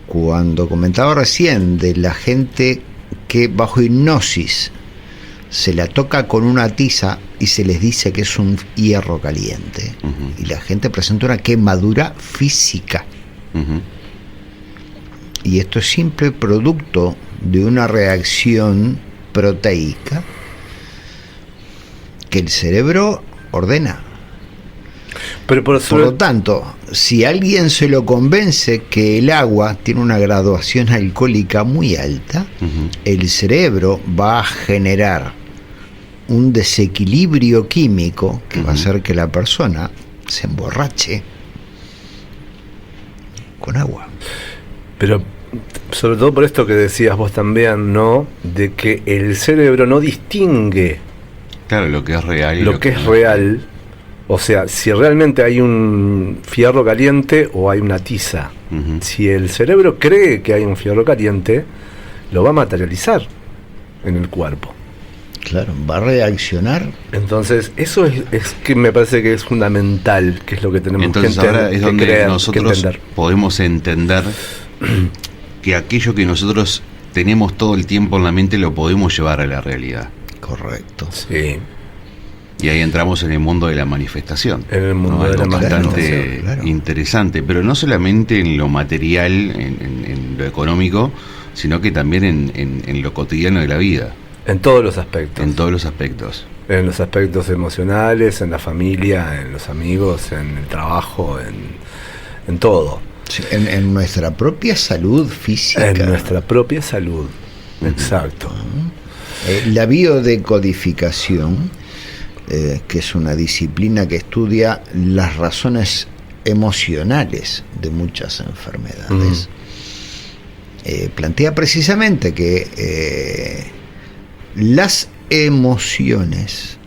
Cuando comentaba recién de la gente que bajo hipnosis se la toca con una tiza y se les dice que es un hierro caliente, y la gente presenta una quemadura física. Y esto es simple producto de una reacción proteica que el cerebro ordena. Pero por lo tanto, si alguien se lo convence que el agua tiene una graduación alcohólica muy alta, el cerebro va a generar un desequilibrio químico que va a hacer que la persona se emborrache con agua. Pero sobre todo por esto que decías vos también, ¿no? De que el cerebro no distingue Claro, lo que es real y lo que es real. O sea, si realmente hay un fierro caliente o hay una tiza. Ujú. Si el cerebro cree que hay un fierro caliente, lo va a materializar en el cuerpo. Claro, va a reaccionar. Entonces, eso es que me parece que es fundamental, que es lo que tenemos Entonces que ahora es que donde creer, que nosotros entender. podemos entender que aquello que nosotros tenemos todo el tiempo en la mente lo podemos llevar a la realidad. Correcto. Sí, Y ahí entramos en el mundo de la manifestación. en el mundo de Algo la bastante manifestación. claro. interesante, pero no solamente en lo material, en lo económico, sino que también en lo cotidiano de la vida, En todos los aspectos. en todos los aspectos. En los aspectos emocionales, en la familia, en los amigos, en el trabajo, en todo. Sí, en nuestra propia salud física. En nuestra propia salud. Exacto. La biodecodificación, que es una disciplina que estudia las razones emocionales de muchas enfermedades, plantea precisamente que las emociones,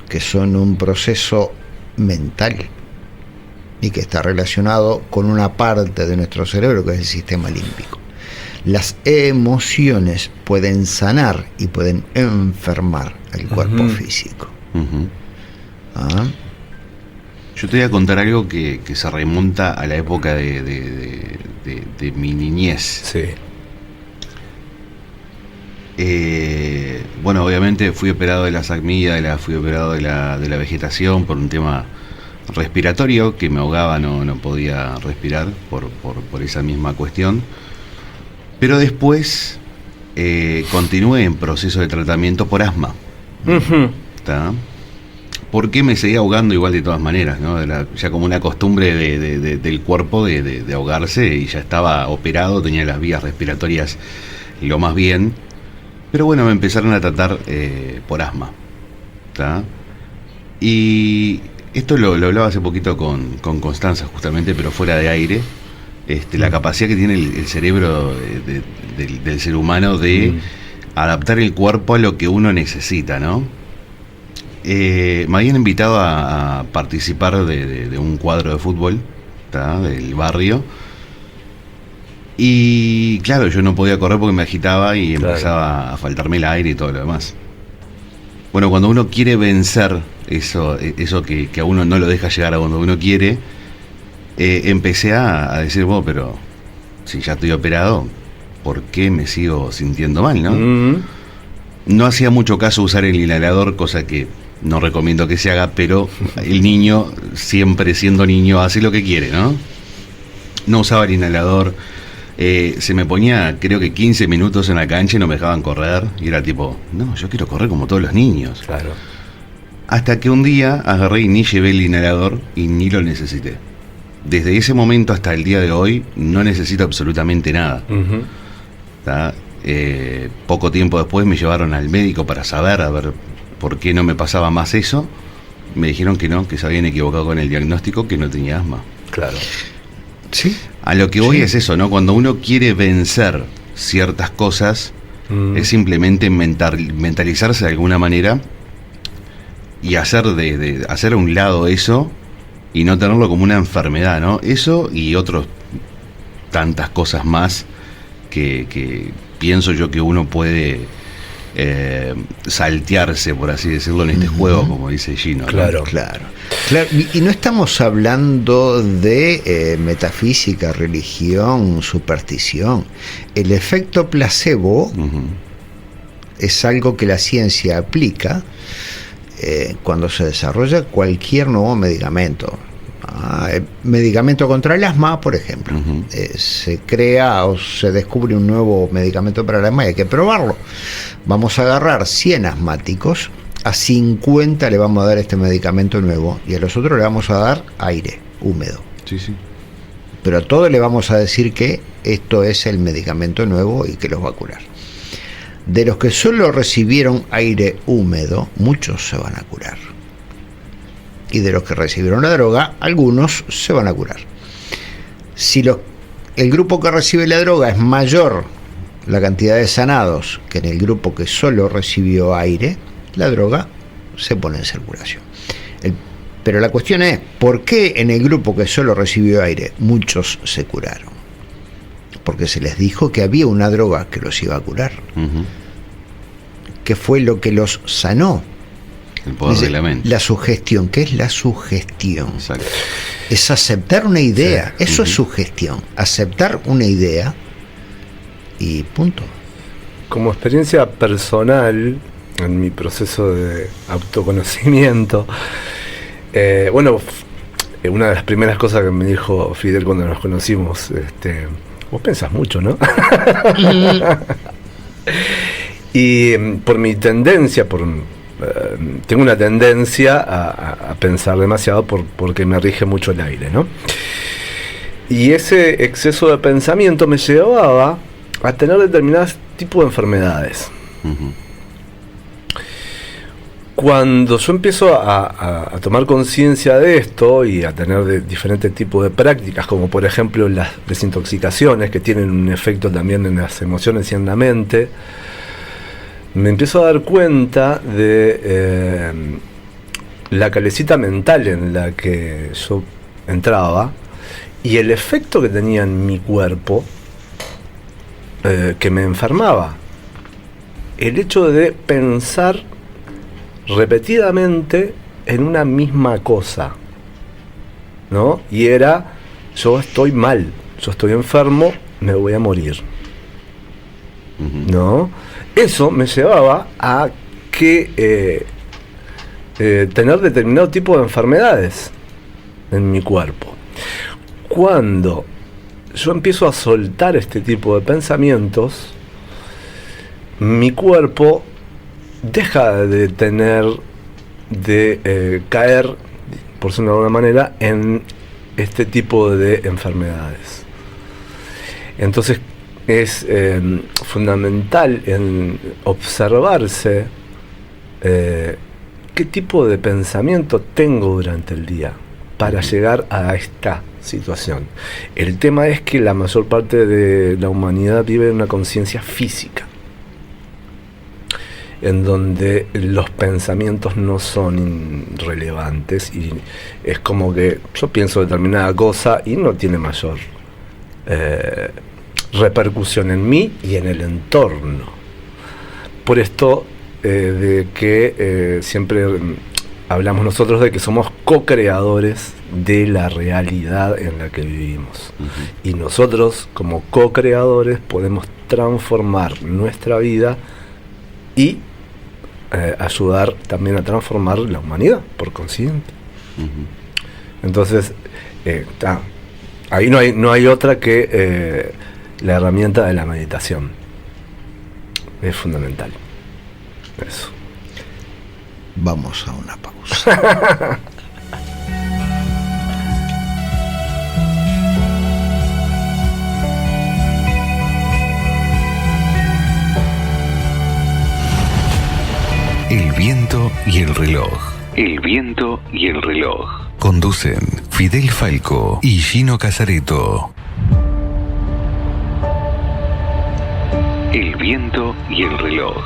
que son un proceso mental y que está relacionado con una parte de nuestro cerebro que es el sistema límbico, las emociones pueden sanar y pueden enfermar el cuerpo físico. Ujú. ¿Ah? Yo te voy a contar algo que se remonta a la época de mi niñez. Sí. Bueno, obviamente fui operado de las amígdalas, fui operado de la vegetación por un tema respiratorio, que me ahogaba, no podía respirar por esa misma cuestión. Pero después continué en proceso de tratamiento por asma. Ujú. ¿Tá? Porque me seguía ahogando igual de todas maneras, ¿no? Era ya como una costumbre del cuerpo de ahogarse, y ya estaba operado, tenía las vías respiratorias lo más bien. Pero bueno, me empezaron a tratar por asma. ¿Tá? Y esto lo hablaba hace poquito con Constanza justamente, pero fuera de aire. La capacidad que tiene el cerebro del ser humano de adaptar el cuerpo a lo que uno necesita, ¿no? Me habían invitado a participar de un cuadro de fútbol, ¿tá? Del barrio. Y claro, yo no podía correr porque me agitaba y Claro. empezaba a faltarme el aire y todo lo demás. Bueno, cuando uno quiere vencer eso que a uno no lo deja llegar a donde uno quiere, empecé a decir, bueno, pero si ya estoy operado, ¿por qué me sigo sintiendo mal, no? Mm. No hacía mucho caso usar el inhalador, cosa que no recomiendo que se haga, pero el niño, siempre siendo niño, hace lo que quiere, ¿no? No usaba el inhalador. Se me ponía, creo que 15 minutos en la cancha y no me dejaban correr. Y era tipo, no, yo quiero correr como todos los niños. Claro. Hasta que un día agarré y ni llevé el inhalador y ni lo necesité. Desde ese momento hasta el día de hoy no necesito absolutamente nada. Ujú. ¿Tá? Poco tiempo después me llevaron al médico para saber a ver por qué no me pasaba más eso. Me dijeron que no, que se habían equivocado con el diagnóstico, que no tenía asma. Claro. Sí. A lo que voy Sí. es eso, ¿no? Cuando uno quiere vencer ciertas cosas, es simplemente mentalizarse de alguna manera y hacer hacer a un lado eso y no tenerlo como una enfermedad, ¿no? Eso y otros tantas cosas más que pienso yo que uno puede saltearse, por así decirlo, en este juego, como dice Gino, ¿no? Claro. Claro. Y no estamos hablando de metafísica, religión, superstición. El efecto placebo Ujú. es algo que la ciencia aplica cuando se desarrolla cualquier nuevo medicamento. Medicamento contra el asma, por ejemplo. Ujú. Se crea o se descubre un nuevo medicamento para el asma y hay que probarlo. Vamos a agarrar 100 asmáticos, a 50 le vamos a dar este medicamento nuevo y a los otros le vamos a dar aire húmedo. Sí, sí. Pero a todos le vamos a decir que esto es el medicamento nuevo y que los va a curar. de los que solo recibieron aire húmedo, muchos se van a curar. Y de los que recibieron la droga, algunos se van a curar. Si el grupo que recibe la droga es mayor la cantidad de sanados que en el grupo que solo recibió aire, la droga se pone en circulación. Pero la cuestión es, ¿por qué en el grupo que solo recibió aire muchos se curaron? Porque se les dijo que había una droga que los iba a curar. Uh-huh. ¿Qué fue lo que los sanó? El poder de la mente. La sugestión. ¿Qué es la sugestión? Exacto. Es aceptar una idea. Sí. Eso es sugestión. Aceptar una idea y punto. Como experiencia personal, en mi proceso de autoconocimiento, una de las primeras cosas que me dijo Fidel cuando nos conocimos, vos pensás mucho, ¿no? Y por mi tendencia, tengo una tendencia a pensar demasiado porque me rige mucho el aire, ¿no? Y ese exceso de pensamiento me llevaba a tener determinados tipos de enfermedades. Uh-huh. Cuando yo empiezo a tomar conciencia de esto y a tener diferentes tipos de prácticas, como por ejemplo las desintoxicaciones, que tienen un efecto también en las emociones y en la mente, me empiezo a dar cuenta de la calecita mental en la que yo entraba y el efecto que tenía en mi cuerpo, que me enfermaba. El hecho de pensar repetidamente en una misma cosa, ¿no? Y era, yo estoy mal, yo estoy enfermo, me voy a morir, ¿no? Eso me llevaba a que tener determinado tipo de enfermedades en mi cuerpo. Cuando yo empiezo a soltar este tipo de pensamientos, mi cuerpo deja de caer, por decirlo de alguna manera, en este tipo de enfermedades. Entonces es fundamental en observarse qué tipo de pensamiento tengo durante el día para llegar a esta situación. El tema es que la mayor parte de la humanidad vive en una conciencia física, en donde los pensamientos no son irrelevantes y es como que yo pienso determinada cosa y no tiene mayor repercusión en mí y en el entorno. Por esto de que siempre hablamos nosotros de que somos co-creadores de la realidad en la que vivimos. Uh-huh. Y nosotros como co-creadores podemos transformar nuestra vida y ayudar también a transformar la humanidad, por consiguiente. Uh-huh. Entonces, ahí no hay otra que la herramienta de la meditación. Es fundamental. Eso. Vamos a una pausa. El viento y el reloj. El viento y el reloj. Conducen Fidel Falco y Gino Casareto. El viento y el reloj.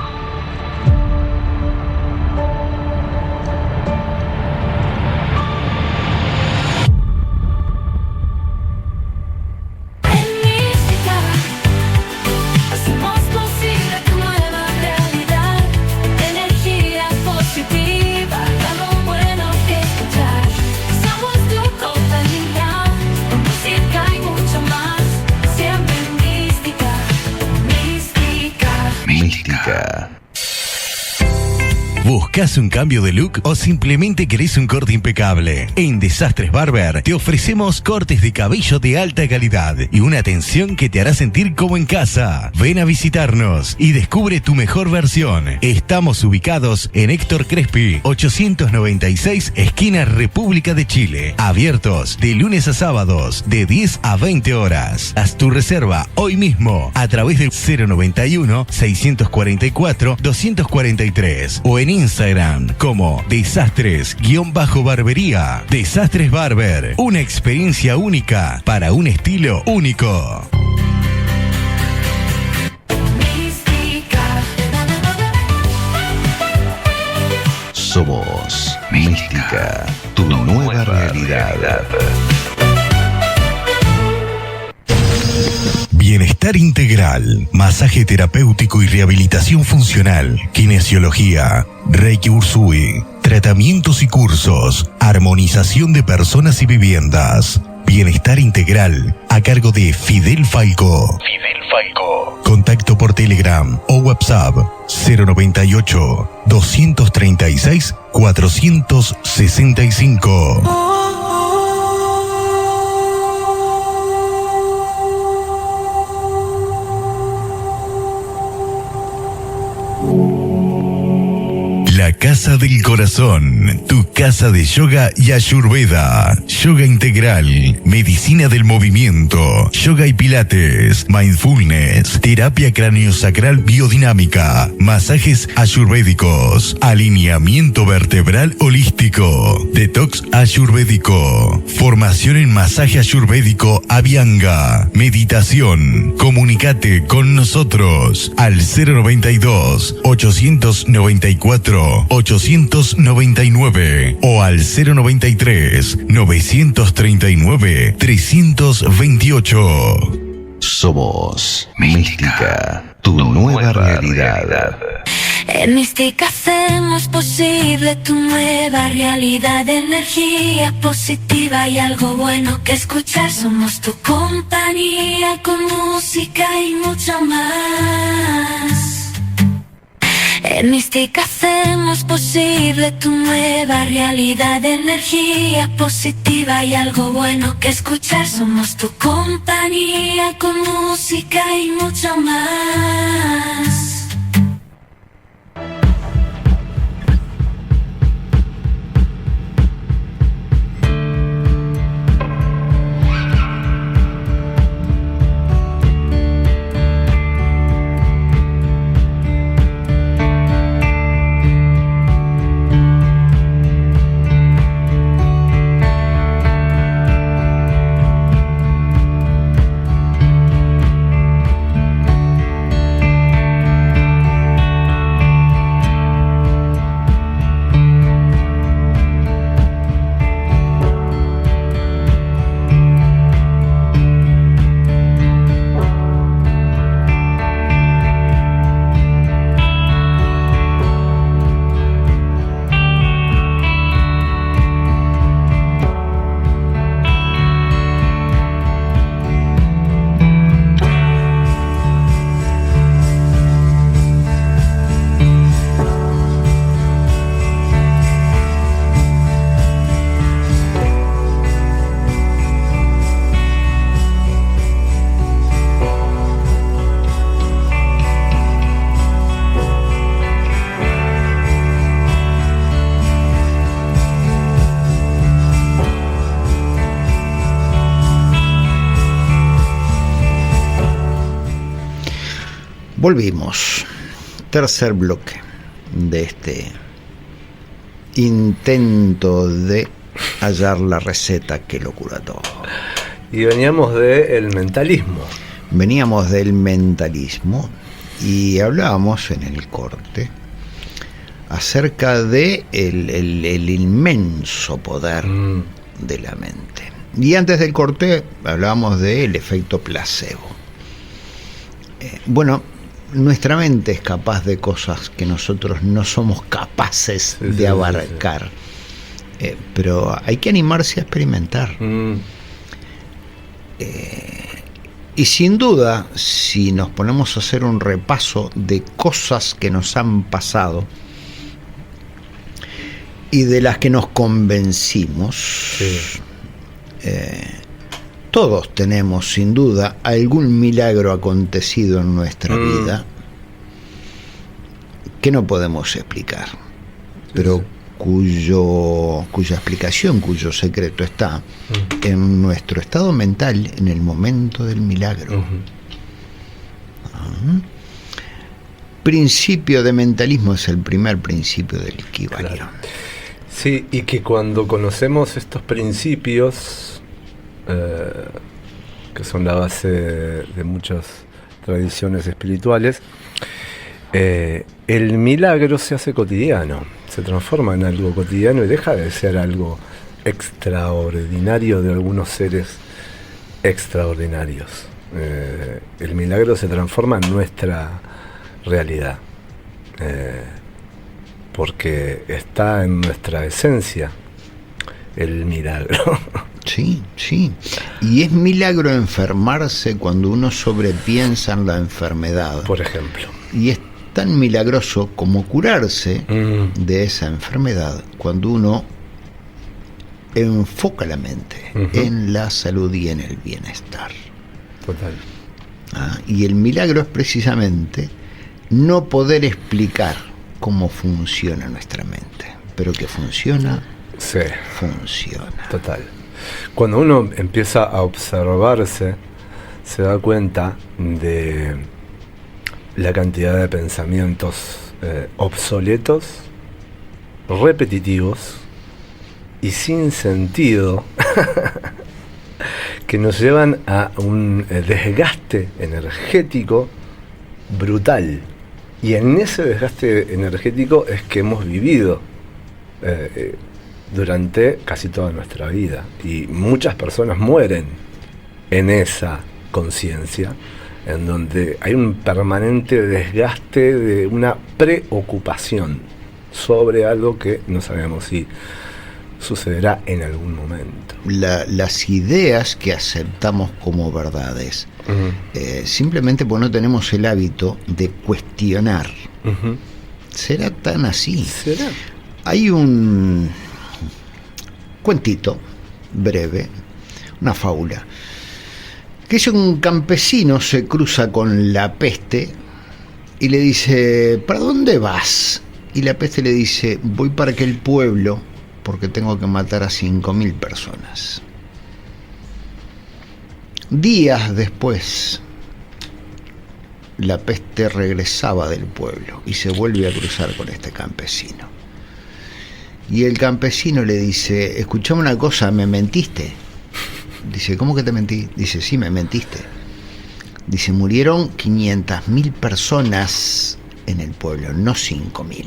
¿Buscás un cambio de look o simplemente querés un corte impecable? En Desastres Barber te ofrecemos cortes de cabello de alta calidad y una atención que te hará sentir como en casa. Ven a visitarnos y descubre tu mejor versión. Estamos ubicados en Héctor Crespi, 896, esquina República de Chile. Abiertos de lunes a sábados, de 10 a 20 horas. Haz tu reserva hoy mismo a través del 091-644-243 o en Instagram como Desastres-Barbería. Desastres Barber, una experiencia única para un estilo único. Somos Mística, tu nueva realidad. Bienestar integral, masaje terapéutico y rehabilitación funcional, kinesiología, Reiki Usui, tratamientos y cursos, armonización de personas y viviendas. Bienestar integral a cargo de Fidel Falco. Contacto por Telegram o WhatsApp 098-236-465. La Casa del Corazón, tu casa de yoga y ayurveda, yoga integral, medicina del movimiento, yoga y pilates, mindfulness, terapia craniosacral biodinámica, masajes ayurvédicos, alineamiento vertebral holístico, detox ayurvédico, formación en masaje ayurvédico Abhyanga, meditación. Comunicate con nosotros al 092-894-899 o al 093-939-328. Somos Mística, tu nueva realidad. En Mística hacemos posible tu nueva realidad. Energía positiva y algo bueno que escuchar. Somos tu compañía con música y mucho más. En Mística hacemos posible tu nueva realidad. Energía positiva y algo bueno que escuchar. Somos tu compañía con música y mucho más. Volvimos. Tercer bloque de este intento de hallar la receta que lo cura todo. Y veníamos del mentalismo. Veníamos del mentalismo y hablábamos en el corte acerca de el inmenso poder de la mente. Y antes del corte hablábamos del efecto placebo. Bueno, nuestra mente es capaz de cosas que nosotros no somos capaces de abarcar. Pero hay que animarse a experimentar. Y sin duda, si nos ponemos a hacer un repaso de cosas que nos han pasado, y de las que nos convencimos. Sí. Todos tenemos sin duda algún milagro acontecido en nuestra vida que no podemos explicar, pero cuya explicación, cuyo secreto está en nuestro estado mental en el momento del milagro. Principio de mentalismo es el primer principio del Kybalión. Claro. Sí, y que cuando conocemos estos principios, que son la base de muchas tradiciones espirituales, el milagro se hace cotidiano, se transforma en algo cotidiano y deja de ser algo extraordinario de algunos seres extraordinarios. El milagro se transforma en nuestra realidad, porque está en nuestra esencia el milagro. Sí, sí. Y es milagro enfermarse cuando uno sobrepiensa en la enfermedad. Por ejemplo. Y es tan milagroso como curarse de esa enfermedad cuando uno enfoca la mente en la salud y en el bienestar. Total. Y el milagro es precisamente no poder explicar cómo funciona nuestra mente, pero que funciona, sí, funciona. Total. Cuando uno empieza a observarse, se da cuenta de la cantidad de pensamientos obsoletos, repetitivos y sin sentido que nos llevan a un desgaste energético brutal. Y en ese desgaste energético es que hemos vivido durante casi toda nuestra vida. Y muchas personas mueren en esa conciencia, en donde hay un permanente desgaste de una preocupación sobre algo que no sabemos si sucederá en algún momento. Las ideas que aceptamos como verdades, simplemente porque no tenemos el hábito de cuestionar. ¿Será tan así? ¿Será? Hay un cuentito breve, una fábula, que es un campesino se cruza con la peste y le dice: ¿para dónde vas? Y la peste le dice: voy para aquel pueblo porque tengo que matar a 5.000 personas. Días después, la peste regresaba del pueblo y se vuelve a cruzar con este campesino. Y el campesino le dice: escuchame una cosa, ¿me mentiste? Dice: ¿cómo que te mentí? Dice: sí, me mentiste. Dice: murieron 500.000 personas en el pueblo, no 5.000.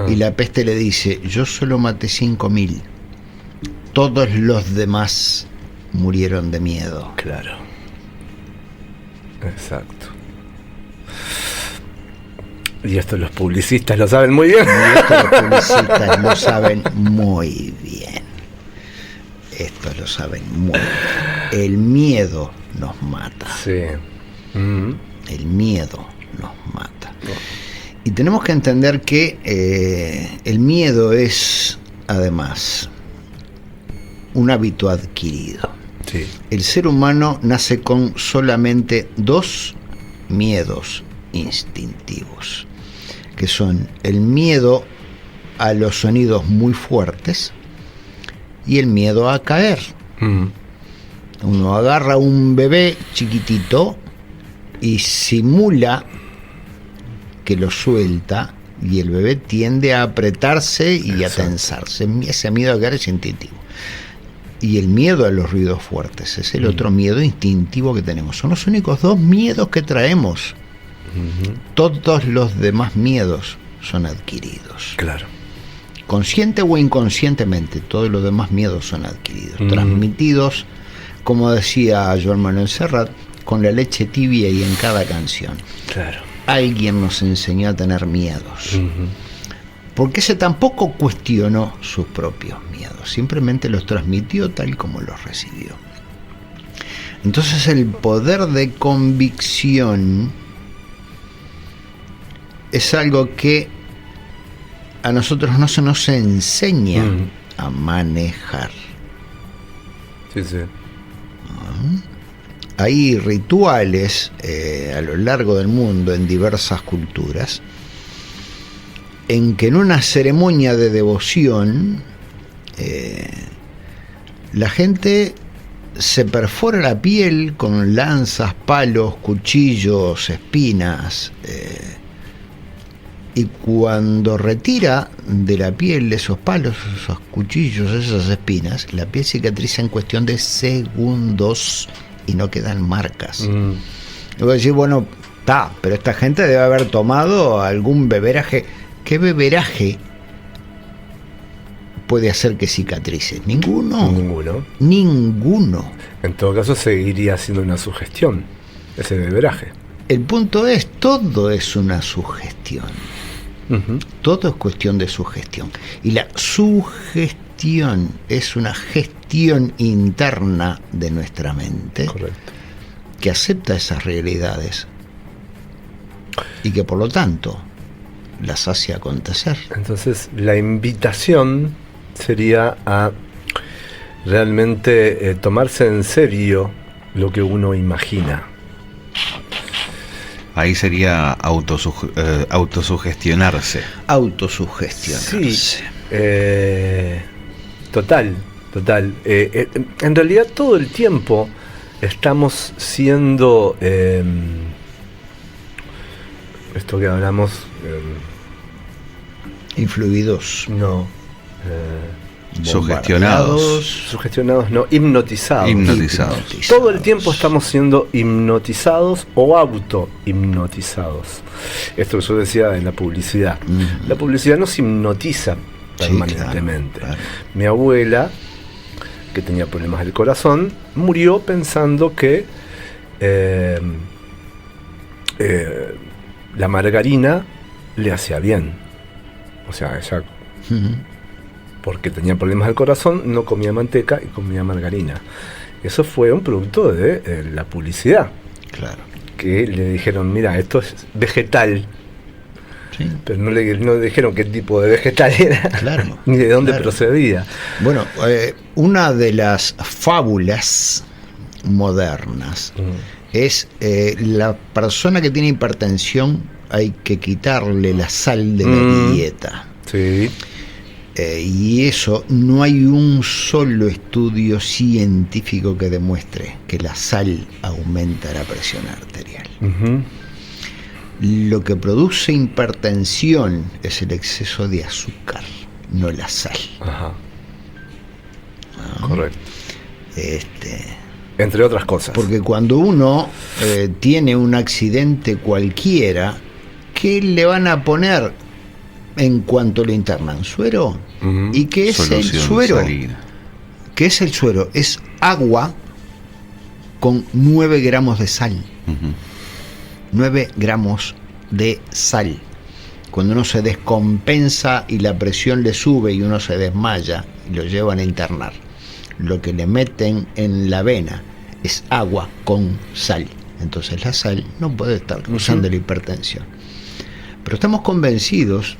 Y la peste le dice: yo solo maté 5.000. Todos los demás murieron de miedo. Claro. Exacto. Y esto los publicistas lo saben muy bien. Y esto los publicistas lo saben muy bien. Esto lo saben muy bien. El miedo nos mata. Sí. El miedo nos mata. Y tenemos que entender que el miedo es, además, un hábito adquirido. Sí. El ser humano nace con solamente 2 miedos instintivos, que son el miedo a los sonidos muy fuertes y el miedo a caer. Uno agarra a un bebé chiquitito y simula que lo suelta y el bebé tiende a apretarse y a tensarse. Ese miedo a caer es instintivo. Y el miedo a los ruidos fuertes es el otro miedo instintivo que tenemos. Son los únicos 2 miedos que traemos. Todos los demás miedos son adquiridos. Claro. Consciente o inconscientemente, todos los demás miedos son adquiridos, transmitidos, como decía Joan Manuel Serrat, con la leche tibia y en cada canción. Claro. Alguien nos enseñó a tener miedos. Porque ese tampoco cuestionó sus propios miedos, simplemente los transmitió tal como los recibió. Entonces el poder de convicción es algo que a nosotros no se nos enseña a manejar. Sí, sí. Hay rituales a lo largo del mundo, en diversas culturas, en que en una ceremonia de devoción la gente se perfora la piel con lanzas, palos, cuchillos, espinas, y cuando retira de la piel esos palos, esos cuchillos, esas espinas, la piel cicatriza en cuestión de segundos y no quedan marcas. Y voy a decir, bueno, pero esta gente debe haber tomado algún beberaje. ¿Qué beberaje puede hacer que cicatrice? Ninguno. En todo caso seguiría siendo una sugestión ese beberaje. El punto es, todo es una sugestión. Todo es cuestión de sugestión. Y la sugestión es una gestión interna de nuestra mente. Correcto. Que acepta esas realidades y que por lo tanto las hace acontecer. Entonces la invitación sería a realmente tomarse en serio lo que uno imagina. Ahí sería autosugestionarse. Autosugestionarse. Sí, total. En realidad todo el tiempo estamos siendo esto que hablamos influidos, sugestionados, no, hipnotizados. Todo el tiempo estamos siendo hipnotizados o auto-hipnotizados. Esto que yo decía en la publicidad. La publicidad nos hipnotiza permanentemente. Claro. Mi abuela, que tenía problemas del corazón, murió pensando que la margarina le hacía bien. O sea, ella, porque tenía problemas del corazón, no comía manteca y comía margarina. Eso fue un producto de la publicidad. Claro. Que le dijeron, mira, esto es vegetal. Sí. Pero no le dijeron qué tipo de vegetal era, claro, ni de dónde procedía. Bueno, una de las fábulas modernas es la persona que tiene hipertensión, hay que quitarle la sal de la dieta. Sí. Y eso, no hay un solo estudio científico que demuestre que la sal aumenta la presión arterial. Lo que produce hipertensión es el exceso de azúcar, no la sal. Correcto. Entre otras cosas. Porque cuando uno tiene un accidente cualquiera, ¿qué le van a poner en cuanto lo internan? ¿Suero? ¿Y qué es Solución el suero? salina. ¿Qué es el suero? Es agua con 9 gramos de sal. 9 gramos de sal. Cuando uno se descompensa y la presión le sube y uno se desmaya y lo llevan a internar, lo que le meten en la vena es agua con sal. Entonces la sal no puede estar causando la hipertensión. Pero estamos convencidos,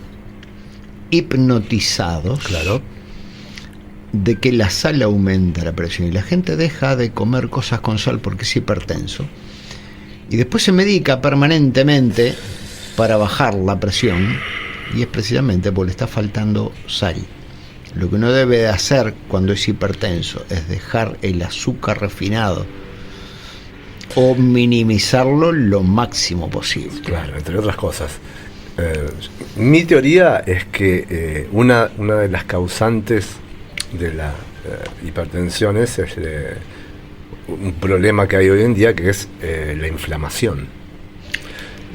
hipnotizados, claro, de que la sal aumenta la presión y la gente deja de comer cosas con sal porque es hipertenso y después se medica permanentemente para bajar la presión, y es precisamente porque le está faltando sal. Lo que uno debe de hacer cuando es hipertenso es dejar el azúcar refinado o minimizarlo lo máximo posible. Claro, entre otras cosas. Mi teoría es que una de las causantes de la hipertensión es un problema que hay hoy en día, que es la inflamación.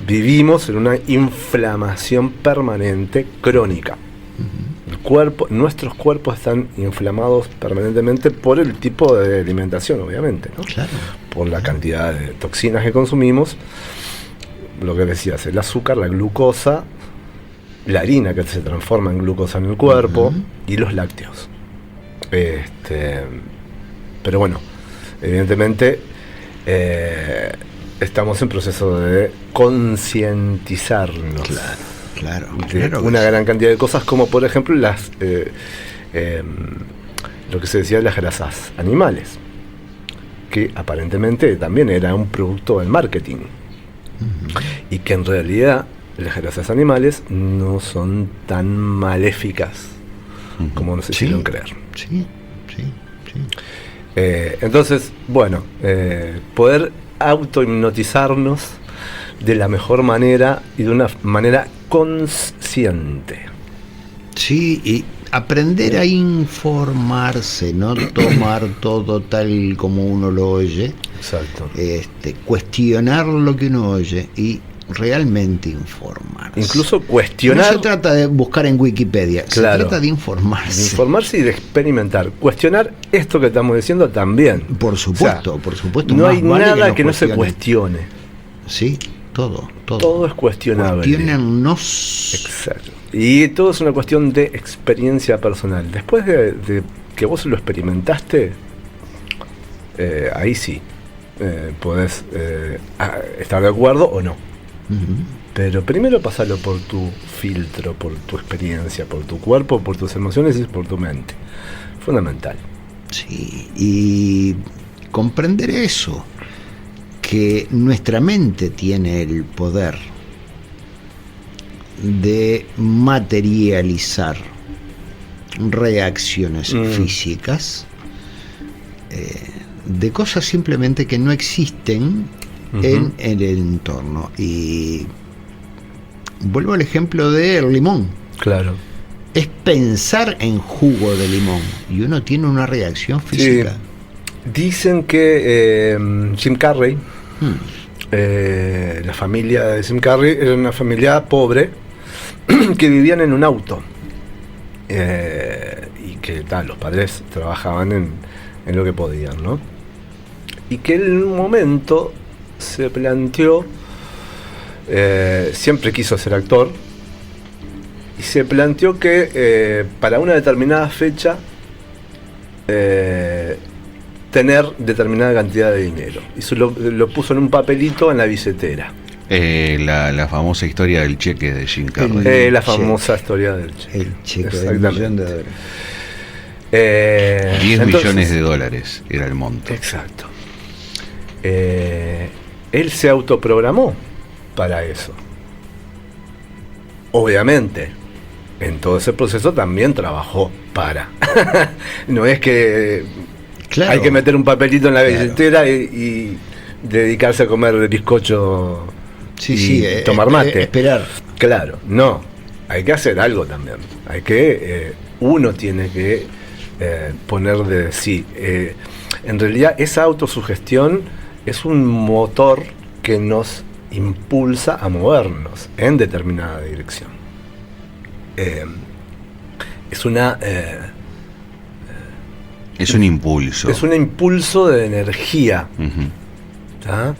Vivimos en una inflamación permanente crónica. Nuestros cuerpos están inflamados permanentemente por el tipo de alimentación, obviamente, ¿no? Claro. Por la cantidad de toxinas que consumimos, lo que decías, el azúcar, la glucosa, la harina que se transforma en glucosa en el cuerpo y los lácteos. Pero bueno, evidentemente estamos en proceso de concientizarnos. Claro. Claro, de claro que una sí. gran cantidad de cosas, como por ejemplo lo que se decía de las grasas animales, que aparentemente también era un producto del marketing, y que en realidad las grasas animales no son tan maléficas como nos hicieron creer. Sí. Entonces, bueno, poder autohipnotizarnos de la mejor manera y de una manera consciente. Sí, y aprender a informarse, no tomar todo tal como uno lo oye, Exacto. cuestionar lo que uno oye y realmente informarse. Incluso cuestionar. No se trata de buscar en Wikipedia, se Claro. trata de informarse. De informarse y de experimentar. Cuestionar esto que estamos diciendo también. Por supuesto, O sea, por supuesto. No más hay vale nada que no se cuestionen. cuestione. Sí, todo. Todo es cuestionable. Cuestionennos. Exacto. Y todo es una cuestión de experiencia personal. Después de que vos lo experimentaste, ahí sí podés estar de acuerdo o no. Pero primero pasalo por tu filtro, por tu experiencia, por tu cuerpo, por tus emociones y por tu mente. Fundamental. Sí, y comprender eso, que nuestra mente tiene el poder de materializar reacciones físicas de cosas simplemente que no existen en el entorno. Y vuelvo al ejemplo del limón. Claro. Es pensar en jugo de limón y uno tiene una reacción física. Dicen que Jim Carrey, la familia de Jim Carrey era una familia pobre que vivían en un auto, y que los padres trabajaban en lo que podían, ¿no? Y que en un momento se planteó, siempre quiso ser actor, y se planteó que para una determinada fecha tener determinada cantidad de dinero. Y se lo puso en un papelito en la billetera. La famosa historia del cheque de Jim Carrey. La famosa historia del cheque. El cheque del Exactamente. millón de dólares. 10 Entonces, millones de dólares era el monto. Exacto. Él se autoprogramó para eso. Obviamente, en todo ese proceso también trabajó para. No es que Claro. hay que meter un papelito en la Claro. billetera y dedicarse a comer bizcocho Sí, y tomar mate. esperar. Claro, no. Hay que hacer algo también. Hay que uno tiene que poner de sí. En realidad esa autosugestión es un motor que nos impulsa a movernos en determinada dirección. Es una Es un impulso. es un impulso de energía, Ujú. ¿tá?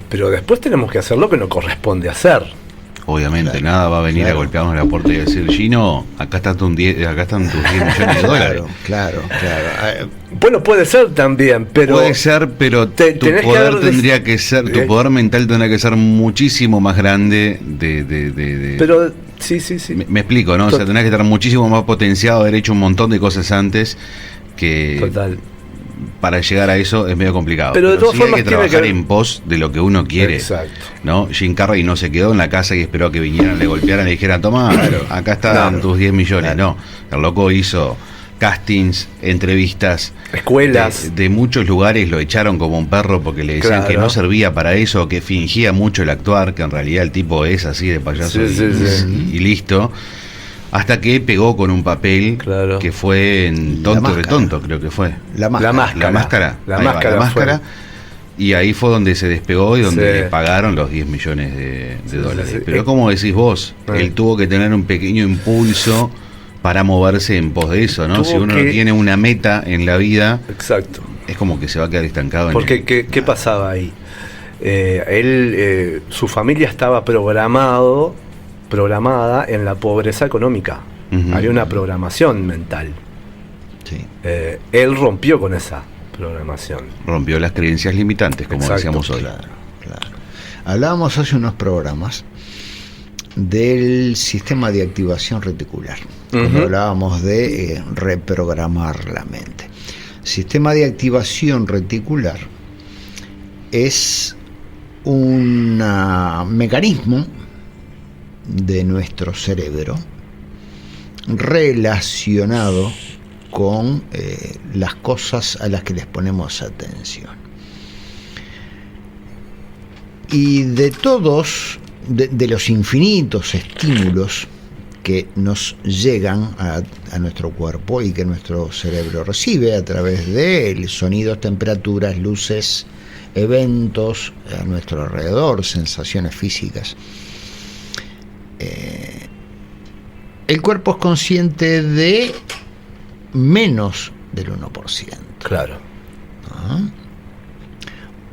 Pero después tenemos que hacer lo que nos corresponde hacer. Obviamente, nada va a venir Claro. a golpearnos la puerta y decir, Gino, acá están tus 10 millones de dólares. Claro. Bueno, puede ser también, pero Puede ser, pero tu tenés que poder haber tendría que ser, tu poder mental tendría que ser muchísimo más grande de pero sí. me explico, ¿no? O sea, tendrás que estar muchísimo más potenciado, haber hecho un montón de cosas antes que Total. para llegar a eso es medio complicado. Pero de todas sí formas hay que tiene que trabajar ver- en pos de lo que uno quiere. Exacto. ¿No? Jim Carrey no se quedó en la casa y esperó a que vinieran, le golpearan y le dijeran, toma, acá están No. tus 10 millones. Claro. No, el loco hizo castings, entrevistas. Escuelas. De muchos lugares lo echaron como un perro porque le decían Claro. que no servía para eso, que fingía mucho el actuar, que en realidad el tipo es así de payaso Sí. y listo. Hasta que pegó con un papel Claro. que fue en La Tonto de Máscara. Tonto, creo que fue. La máscara. La máscara. La Ahí va, máscara la máscara. fue. Y ahí fue donde se despegó y donde Sí. le pagaron los 10 millones de dólares. sí. Pero como decís vos, Sí. él tuvo que tener un pequeño impulso para moverse en pos de eso, ¿no? Tuvo Si uno no que- tiene una meta en la vida, Exacto. es como que se va a quedar estancado Porque en el... ¿qué pasaba ahí? Su familia estaba programada en la pobreza económica. Ujú. Había una programación mental. Sí. Él rompió con esa programación. Rompió las creencias limitantes, como Exacto, decíamos hoy. Claro. Hablábamos hace unos programas del sistema de activación reticular, cuando hablábamos de reprogramar la mente. Sistema de activación reticular es un mecanismo de nuestro cerebro relacionado con las cosas a las que les ponemos atención. Y de todos, de los infinitos estímulos que nos llegan a nuestro cuerpo y que nuestro cerebro recibe a través de sonidos, temperaturas, luces, eventos a nuestro alrededor, sensaciones físicas, el cuerpo es consciente de menos del 1%. Claro.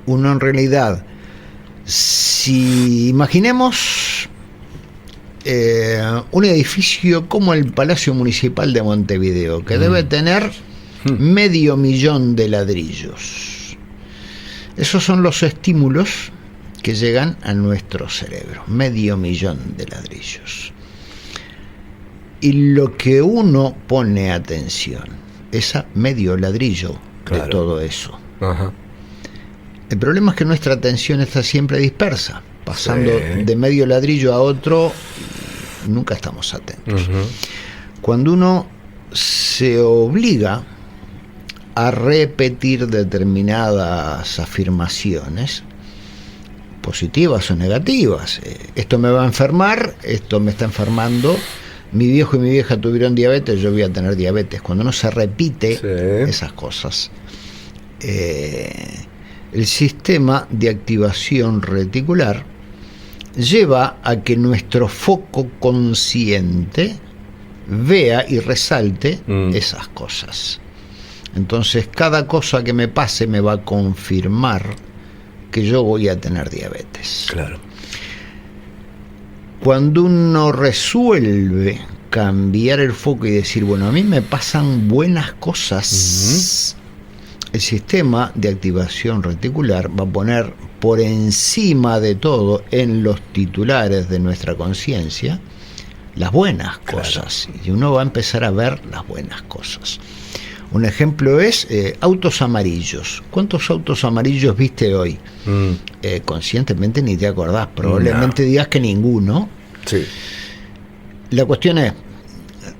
Uno en realidad, si imaginemos un edificio como el Palacio Municipal de Montevideo, que debe tener 500.000 de ladrillos. Esos son los estímulos que llegan a nuestro cerebro, 500.000 de ladrillos. Y lo que uno pone atención es a medio ladrillo de todo eso. Ajá. El problema es que nuestra atención está siempre dispersa, pasando de medio ladrillo a otro, nunca estamos atentos. Cuando uno se obliga a repetir determinadas afirmaciones, positivas o negativas, esto me va a enfermar, esto me está enfermando, mi viejo y mi vieja tuvieron diabetes, yo voy a tener diabetes. Cuando no se repite esas cosas, el sistema de activación reticular lleva a que nuestro foco consciente vea y resalte esas cosas. Entonces, cada cosa que me pase me va a confirmar que yo voy a tener diabetes. Claro. Cuando uno resuelve cambiar el foco y decir, bueno, a mí me pasan buenas cosas, el sistema de activación reticular va a poner por encima de todo en los titulares de nuestra conciencia las buenas cosas. Y uno va a empezar a ver las buenas cosas. Un ejemplo es autos amarillos. ¿Cuántos autos amarillos viste hoy? Conscientemente ni te acordás. Probablemente digas que ninguno. Sí. La cuestión es,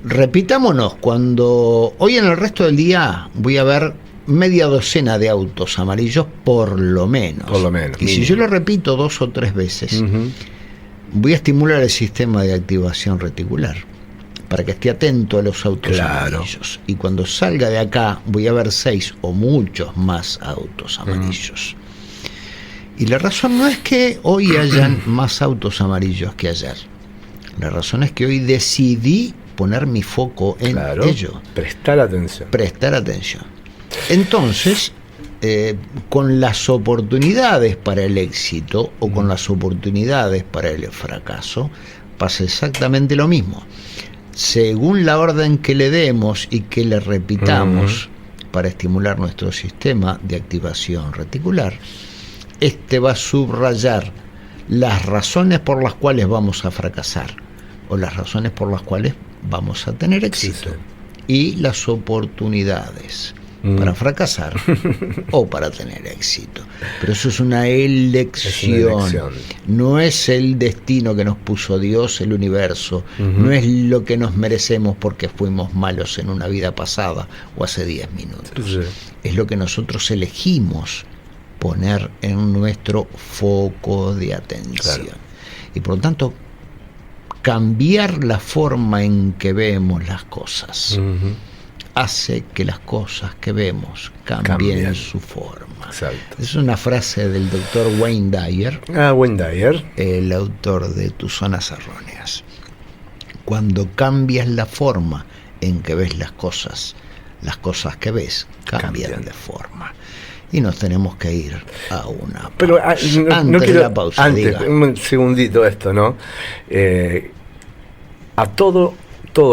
repitámonos, cuando hoy en el resto del día voy a ver media docena de autos amarillos por lo menos. Por lo menos. Y si yo lo repito 2 o 3 veces, voy a estimular el sistema de activación reticular para que esté atento a los autos amarillos. Y cuando salga de acá voy a ver 6 o muchos más autos amarillos. Y la razón no es que hoy hayan más autos amarillos que ayer. La razón es que hoy decidí poner mi foco en ello. Prestar atención. Prestar atención. Entonces, con las oportunidades para el éxito o con las oportunidades para el fracaso, pasa exactamente lo mismo. Según la orden que le demos y que le repitamos para estimular nuestro sistema de activación reticular, este va a subrayar las razones por las cuales vamos a fracasar o las razones por las cuales vamos a tener éxito y las oportunidades para fracasar o para tener éxito. Pero eso es una elección. No es el destino que nos puso Dios, el universo. No es lo que nos merecemos porque fuimos malos en una vida pasada o hace 10 minutos. Es lo que nosotros elegimos poner en nuestro foco de atención. Y por lo tanto, cambiar la forma en que vemos las cosas hace que las cosas que vemos cambien su forma. Exacto. Es una frase del doctor Wayne Dyer, Wayne Dyer, el autor de Tus zonas erróneas. Cuando cambias la forma en que ves las cosas que ves cambian de forma. Y nos tenemos que ir a una pausa. Pero no quiero, de la pausa, antes, un segundito esto, ¿no? A todo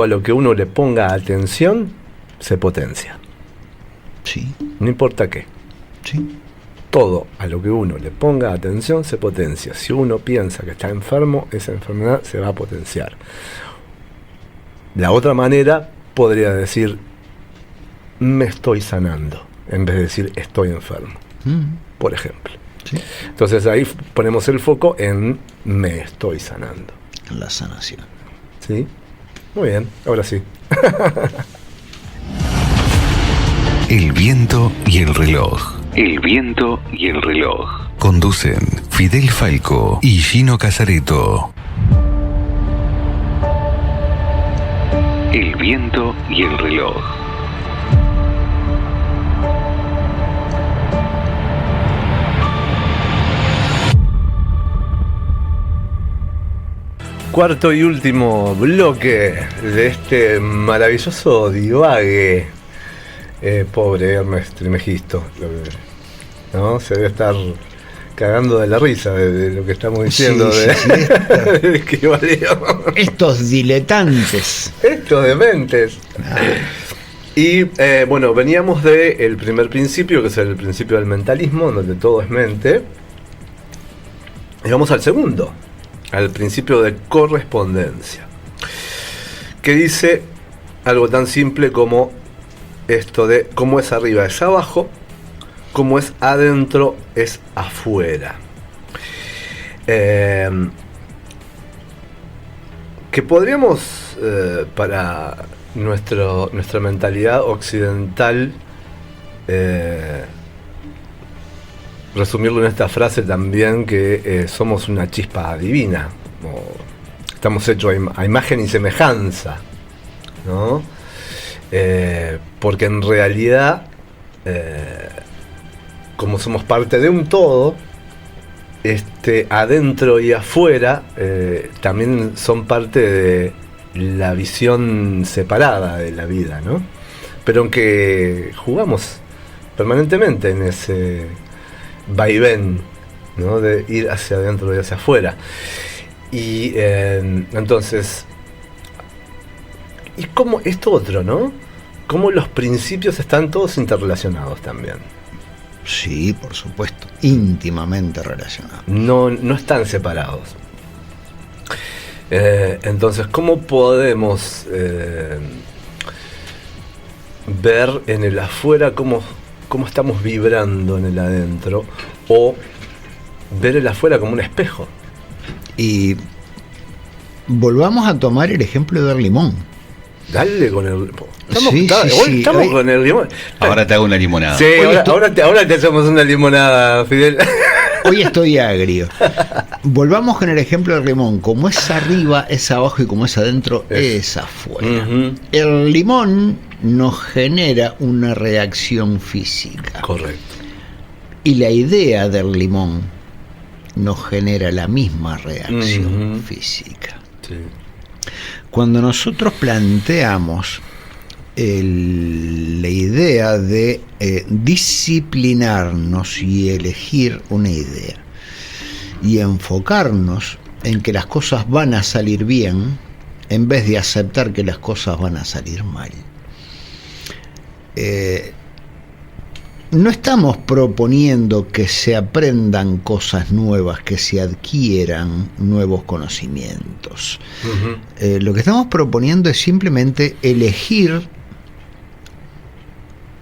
a lo que uno le ponga atención se potencia. Sí. No importa qué. Sí. todo a lo que uno le ponga atención se potencia. Si uno piensa que está enfermo, esa enfermedad se va a potenciar. La otra manera podría decir, me estoy sanando, en vez de decir estoy enfermo, por ejemplo. Sí. Entonces ahí ponemos el foco en me estoy sanando. La sanación. ¿Sí? Muy bien, ahora sí. El viento y el reloj. El viento y el reloj. Conducen Fidel Falco y Gino Casareto. El viento y el reloj. Cuarto y último bloque de este maravilloso divague. Pobre Ernest Trismegisto, ¿no? Se debe estar cagando de la risa de lo que estamos diciendo, Sí, del Kybalión. Estos diletantes. Estos dementes. Y bueno, veníamos del primer principio, que es el principio del mentalismo, donde todo es mente. Y vamos al segundo, al principio de correspondencia, que dice algo tan simple como esto de cómo es arriba es abajo, cómo es adentro es afuera. Que podríamos, para nuestra mentalidad occidental, resumirlo en esta frase también, que somos una chispa divina, estamos hechos a imagen y semejanza, ¿no? Porque en realidad, como somos parte de un todo, adentro y afuera también son parte de la visión separada de la vida, ¿no? Pero aunque jugamos permanentemente en ese vaivén, ¿no? De ir hacia adentro y hacia afuera. Y entonces, y como esto otro, ¿no? Cómo los principios están todos interrelacionados también. Sí, por supuesto, íntimamente relacionados. No están separados. Entonces, ¿cómo podemos ver en el afuera cómo estamos vibrando en el adentro? O ver el afuera como un espejo. Y volvamos a tomar el ejemplo del limón. Dale con el... Estamos con el limón. Ahora te hago una limonada. Sí, ahora te hacemos una limonada, Fidel. Hoy estoy agrio. Volvamos con el ejemplo del limón. Como es arriba, es abajo, y como es adentro, es afuera. Uh-huh. El limón nos genera una reacción física. Correcto. Y la idea del limón nos genera la misma reacción física. Sí. Cuando nosotros planteamos la idea de disciplinarnos y elegir una idea y enfocarnos en que las cosas van a salir bien, en vez de aceptar que las cosas van a salir mal, no estamos proponiendo que se aprendan cosas nuevas, que se adquieran nuevos conocimientos. Uh-huh. Lo que estamos proponiendo es simplemente elegir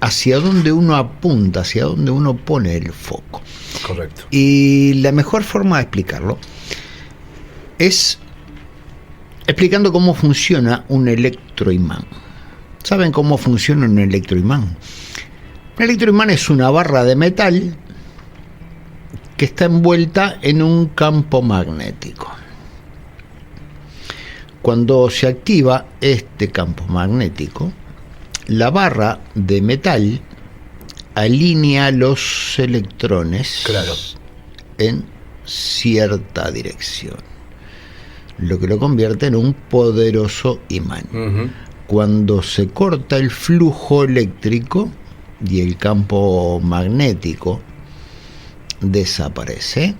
hacia dónde uno apunta, hacia dónde uno pone el foco. Correcto. Y la mejor forma de explicarlo es explicando cómo funciona un electroimán. ¿Saben cómo funciona un electroimán? Un electroimán es una barra de metal que está envuelta en un campo magnético. Cuando se activa este campo magnético, la barra de metal alinea los electrones en cierta dirección, lo que lo convierte en un poderoso imán. Uh-huh. Cuando se corta el flujo eléctrico y el campo magnético desaparece,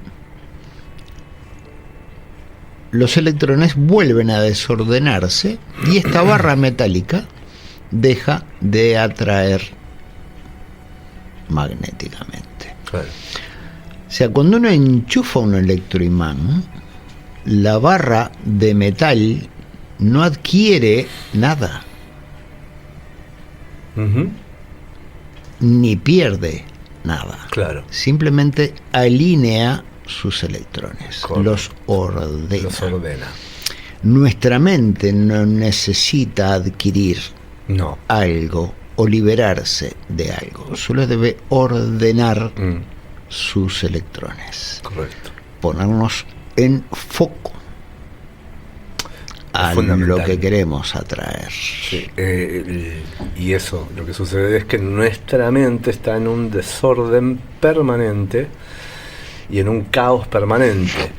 los electrones vuelven a desordenarse y esta barra metálica deja de atraer magnéticamente. Claro. O sea, cuando uno enchufa un electroimán, la barra de metal no adquiere nada, Ujú. ni pierde nada. Claro. Simplemente alinea sus electrones, Correcto. los ordena. Los ordena. Nuestra mente no necesita adquirir No. algo o liberarse de algo, solo debe ordenar Mm, sus electrones, correcto. ponernos en foco a Fundamental. lo que queremos atraer. Sí, y eso, lo que sucede es que nuestra mente está en un desorden permanente y en un caos permanente.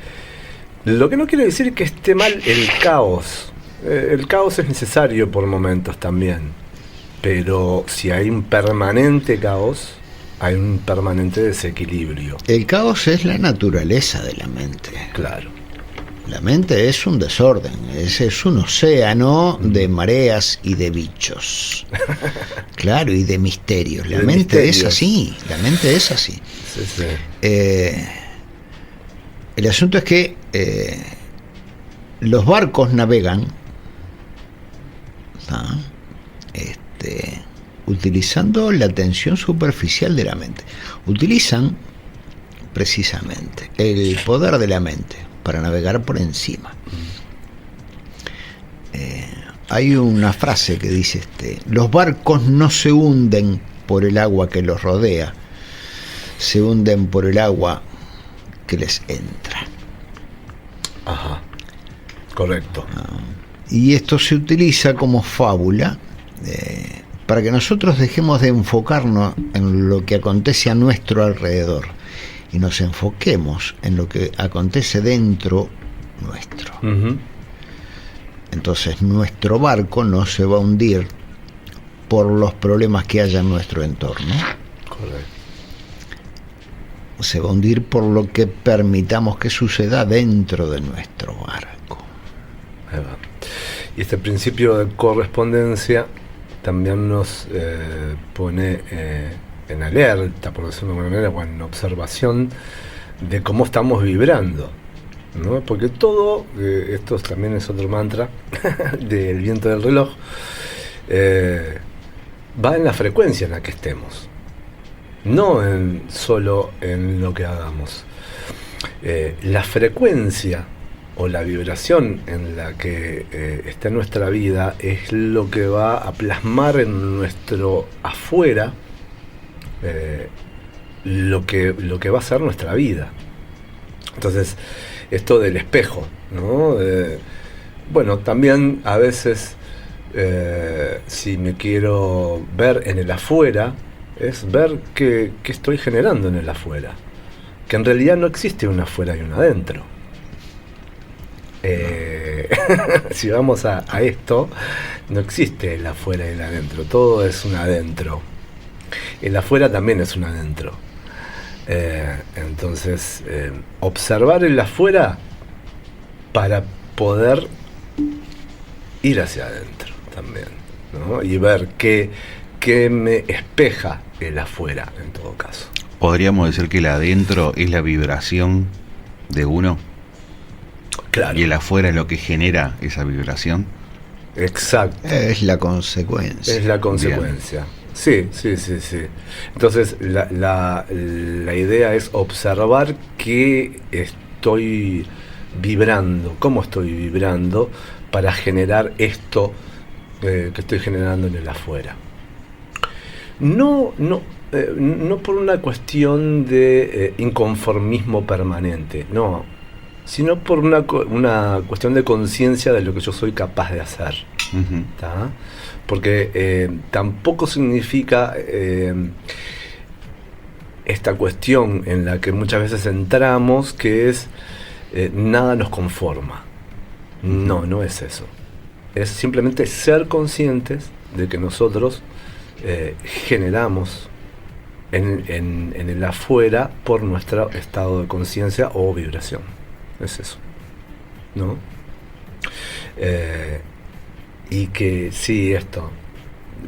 Lo que no quiere decir que esté mal el caos. El caos es necesario por momentos también. Pero si hay un permanente caos, hay un permanente desequilibrio. El caos es la naturaleza de la mente. Claro. La mente es un desorden, es un océano de mareas y de bichos. Claro, y de misterios. La De mente es misterios. así, la mente es así. Sí, sí. El asunto es que los barcos navegan ¿tá? Utilizando la tensión superficial de la mente. Utilizan precisamente el poder de la mente para navegar por encima. Hay una frase que dice los barcos no se hunden por el agua que los rodea, se hunden por el agua que les entra. Ajá. Correcto. Y esto se utiliza como fábula para que nosotros dejemos de enfocarnos en lo que acontece a nuestro alrededor y nos enfoquemos en lo que acontece dentro nuestro. Ujú. Entonces nuestro barco no se va a hundir por los problemas que haya en nuestro entorno, Correcto. se va a hundir por lo que permitamos que suceda dentro de nuestro barco. Ahí va. Y este principio de correspondencia también nos pone en alerta, por decirlo de alguna manera, o en observación de cómo estamos vibrando, ¿no? Porque todo, esto también es otro mantra del viento del reloj, va en la frecuencia en la que estemos, no solo en lo que hagamos. La frecuencia o la vibración en la que está en nuestra vida es lo que va a plasmar en nuestro afuera lo que va a ser nuestra vida. Entonces, esto del espejo, ¿no? Bueno, también a veces si me quiero ver en el afuera, es ver qué estoy generando en el afuera, que en realidad no existe un afuera y un adentro. Si vamos a esto, no existe el afuera y el adentro, todo es un adentro. El afuera también es un adentro. Entonces, observar el afuera para poder ir hacia adentro también, ¿no? Y ver qué me espeja el afuera en todo caso. Podríamos decir que el adentro es la vibración de uno. Claro. Y el afuera es lo que genera esa vibración. Exacto. Es la consecuencia. Es la consecuencia. Sí. Entonces, la idea es observar qué estoy vibrando, cómo estoy vibrando para generar esto que estoy generando en el afuera. No por una cuestión de inconformismo permanente, no, sino por una cuestión de conciencia de lo que yo soy capaz de hacer. Uh-huh. ¿Tá? Porque tampoco significa esta cuestión en la que muchas veces entramos, que es nada nos conforma. No es eso. Es simplemente ser conscientes de que nosotros generamos en el afuera por nuestro estado de conciencia o vibración. Es eso, ¿no? Y que sí,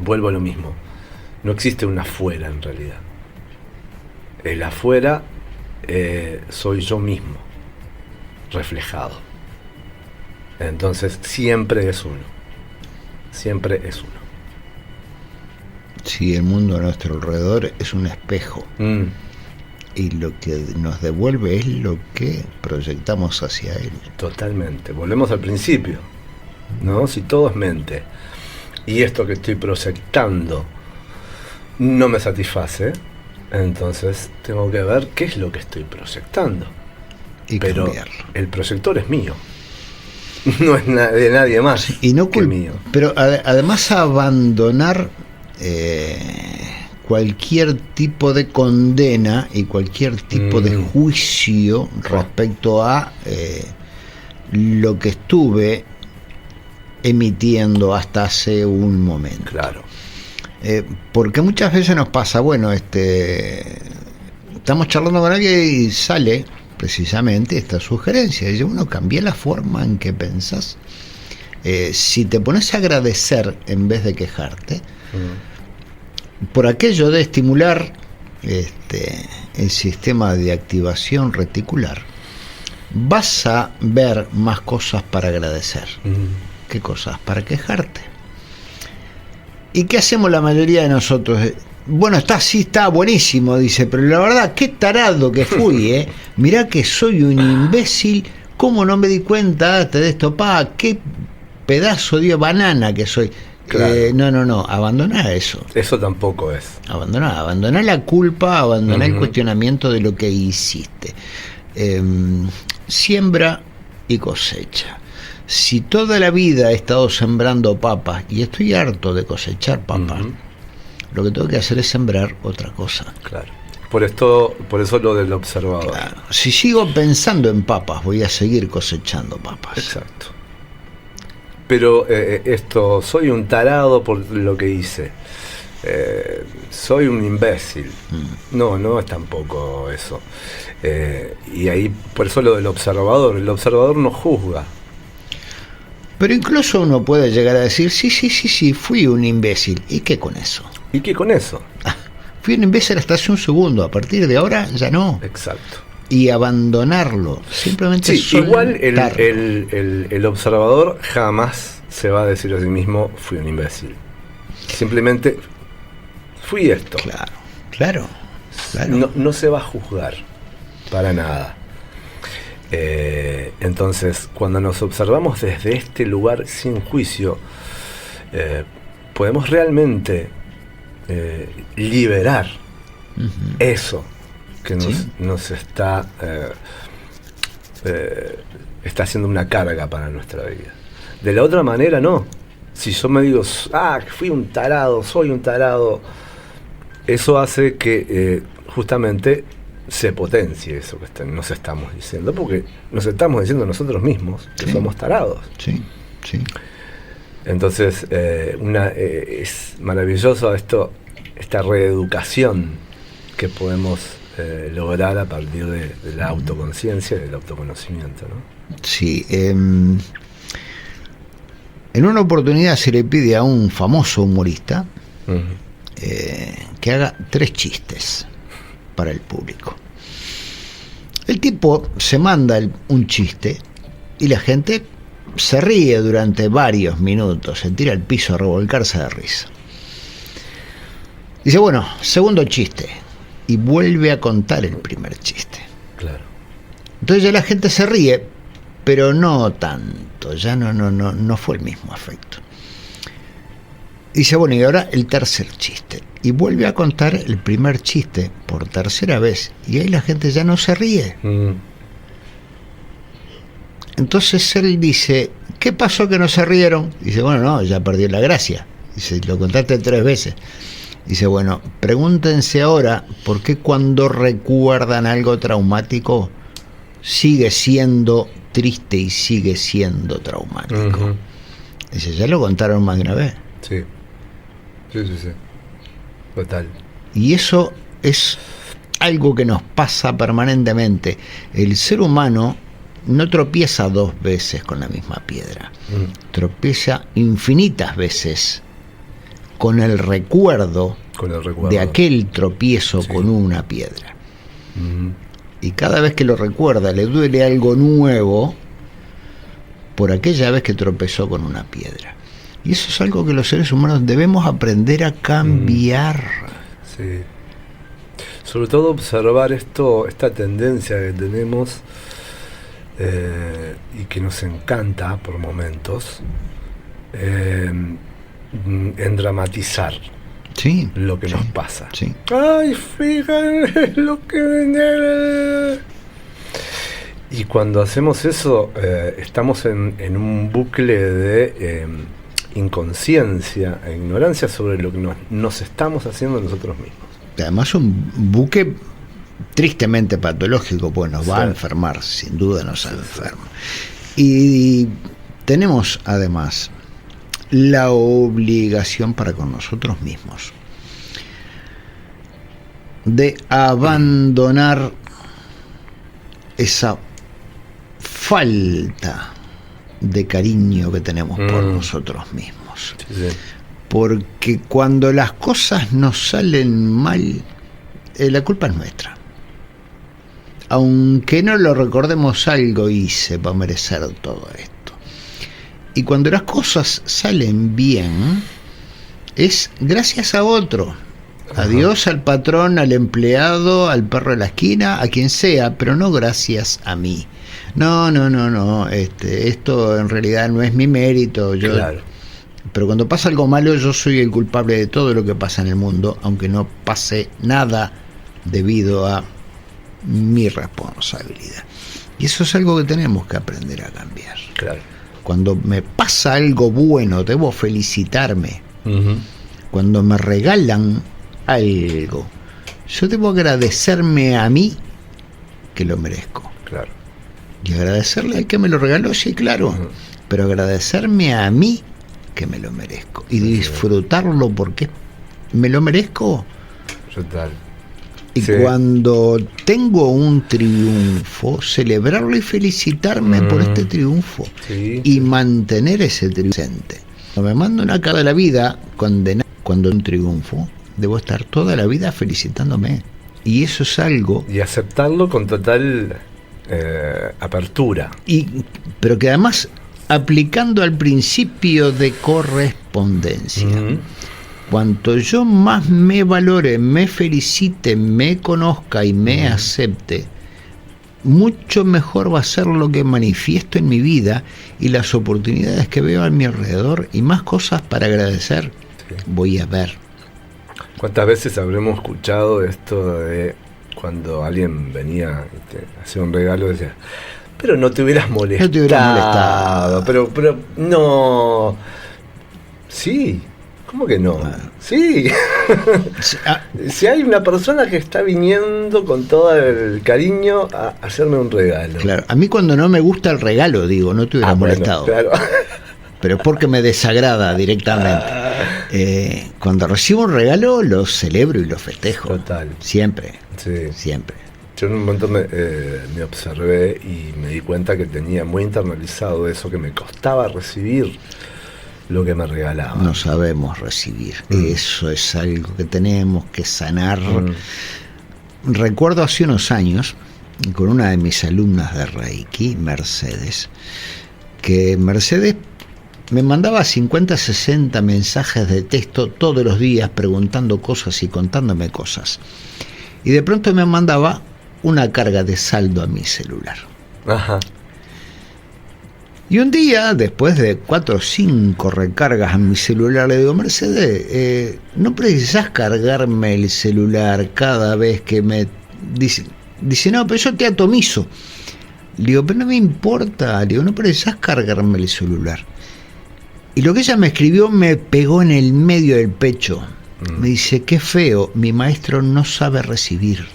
vuelvo a lo mismo, no existe un afuera en realidad, El afuera soy yo mismo, reflejado. Entonces siempre es uno. Siempre es uno. Sí, el mundo a nuestro alrededor es un espejo. Y lo que nos devuelve es lo que proyectamos hacia él. Totalmente. Volvemos al principio, ¿no? Si todo es mente y esto que estoy proyectando no me satisface, entonces tengo que ver qué es lo que estoy proyectando. Y pero cambiarlo. El proyector es mío. No es de nadie más. Sí, y no que mío. Pero además abandonar cualquier tipo de condena y cualquier tipo de juicio respecto a lo que estuve emitiendo hasta hace un momento. Claro. Porque muchas veces nos pasa, bueno, estamos charlando con alguien y sale precisamente esta sugerencia. Dice, bueno, cambia la forma en que pensás. Si te pones a agradecer en vez de quejarte, por aquello de estimular el sistema de activación reticular, vas a ver más cosas para agradecer. ¿Qué cosas? Para quejarte. ¿Y qué hacemos la mayoría de nosotros? Bueno, está buenísimo, dice, pero la verdad, qué tarado que fui, mirá que soy un imbécil, ¿cómo no me di cuenta de esto? Qué pedazo de banana que soy. Claro. No, abandoná eso. Eso tampoco es. Abandoná la culpa, abandoná el cuestionamiento de lo que hiciste. Siembra y cosecha. Si toda la vida he estado sembrando papas y estoy harto de cosechar papas, lo que tengo que hacer es sembrar otra cosa. Claro. Por eso lo del observador. Claro. Si sigo pensando en papas, voy a seguir cosechando papas. Exacto. Pero soy un tarado por lo que hice. Soy un imbécil. No es tampoco eso. Y ahí, por eso lo del observador. El observador no juzga. Pero incluso uno puede llegar a decir, sí, fui un imbécil. ¿Y qué con eso? ¿Y qué con eso? Fui un imbécil hasta hace un segundo. A partir de ahora ya no. Exacto. Y abandonarlo. Simplemente igual el observador jamás se va a decir a sí mismo, fui un imbécil. Simplemente fui esto. Claro. No se va a juzgar para nada. Entonces, cuando nos observamos desde este lugar sin juicio, podemos realmente liberar eso que nos está haciendo una carga para nuestra vida. De la otra manera, no. Si yo me digo, fui un tarado, soy un tarado, eso hace que justamente se potencie eso que nos estamos diciendo, porque nos estamos diciendo nosotros mismos que somos tarados. Sí. Entonces, es maravilloso esta reeducación que podemos lograr a partir de la autoconciencia y del autoconocimiento, ¿no? Sí. En una oportunidad se le pide a un famoso humorista que haga 3 chistes para el público. El tipo se manda un chiste y la gente se ríe durante varios minutos, se tira al piso a revolcarse de risa. Dice, bueno, segundo chiste, y vuelve a contar el primer chiste. Claro. Entonces ya la gente se ríe, pero no tanto, ya no fue el mismo efecto. Dice, bueno, y ahora el tercer chiste. Y vuelve a contar el primer chiste por tercera vez. Y ahí la gente ya no se ríe. Entonces él dice, ¿qué pasó que no se rieron? Dice, bueno, no, ya perdió la gracia. Dice, lo contaste 3 veces. Dice, bueno, pregúntense ahora por qué cuando recuerdan algo traumático sigue siendo triste y sigue siendo traumático. Dice, ya lo contaron más de una vez. Sí. Total. Y eso es algo que nos pasa permanentemente. El ser humano no tropieza 2 veces con la misma piedra. Tropieza infinitas veces con el recuerdo de aquel tropiezo con una piedra. Y cada vez que lo recuerda le duele algo nuevo por aquella vez que tropezó con una piedra. Y eso es algo que los seres humanos debemos aprender a cambiar. Sí. Sobre todo observar esta tendencia que tenemos y que nos encanta por momentos, en dramatizar lo que nos pasa. Sí. Ay, fíjate lo que... Y cuando hacemos eso, estamos en un bucle de inconsciencia e ignorancia sobre lo que nos estamos haciendo nosotros mismos. Además un buque tristemente patológico, pues nos va a enfermar, sin duda nos enferma. Y tenemos además la obligación para con nosotros mismos de abandonar esa falta de cariño que tenemos por nosotros mismos. Sí. Porque cuando las cosas nos salen mal, la culpa es nuestra. Aunque no lo recordemos, algo hice para merecer todo esto. Y cuando las cosas salen bien, es gracias a otro. A Dios, al patrón, al empleado, al perro de la esquina, a quien sea, pero no gracias a mí. No, esto en realidad no es mi mérito. Claro. Pero cuando pasa algo malo, yo soy el culpable de todo lo que pasa en el mundo, aunque no pase nada debido a mi responsabilidad. Y eso es algo que tenemos que aprender a cambiar. Claro. Cuando me pasa algo bueno, debo felicitarme. Cuando me regalan algo, yo debo agradecerme a mí que lo merezco. Claro. Y agradecerle al que me lo regaló, sí, claro. Pero agradecerme a mí que me lo merezco. Y disfrutarlo porque me lo merezco. Total. Y cuando tengo un triunfo, celebrarlo y felicitarme por este triunfo. Y mantener ese triunfo. Cuando me mando una cara de la vida, cuando un triunfo, debo estar toda la vida felicitándome. Y eso es algo... Y aceptarlo con total apertura. Pero que además, aplicando al principio de correspondencia. Cuanto yo más me valore, me felicite, me conozca y me acepte, mucho mejor va a ser lo que manifiesto en mi vida y las oportunidades que veo a mi alrededor y más cosas para agradecer voy a ver. ¿Cuántas veces habremos escuchado esto de cuando alguien venía a hacer un regalo, decía, pero no te hubieras molestado? No te hubieras molestado. Pero no. Sí. ¿Cómo que no? Sí. Si hay una persona que está viniendo con todo el cariño a hacerme un regalo. Claro, a mí cuando no me gusta el regalo, digo, no te hubieras molestado. Claro. Pero es porque me desagrada directamente. Cuando recibo un regalo, lo celebro y lo festejo. Total. Siempre. Sí. Siempre. Yo en un momento me observé y me di cuenta que tenía muy internalizado eso, que me costaba recibir lo que me regalaban. No sabemos recibir. Eso es algo que tenemos que sanar. Recuerdo hace unos años, con una de mis alumnas de Reiki, Mercedes, que Mercedes me mandaba 50, 60 mensajes de texto todos los días preguntando cosas y contándome cosas. Y de pronto me mandaba una carga de saldo a mi celular. Ajá. Y un día, después de 4 o 5 recargas a mi celular, le digo, Mercedes, no precisás cargarme el celular cada vez que me... Dice, no, pero yo te atomizo. Le digo, pero no me importa. Le digo, no precisás cargarme el celular. Y lo que ella me escribió me pegó en el medio del pecho. Me dice, qué feo, mi maestro no sabe recibir.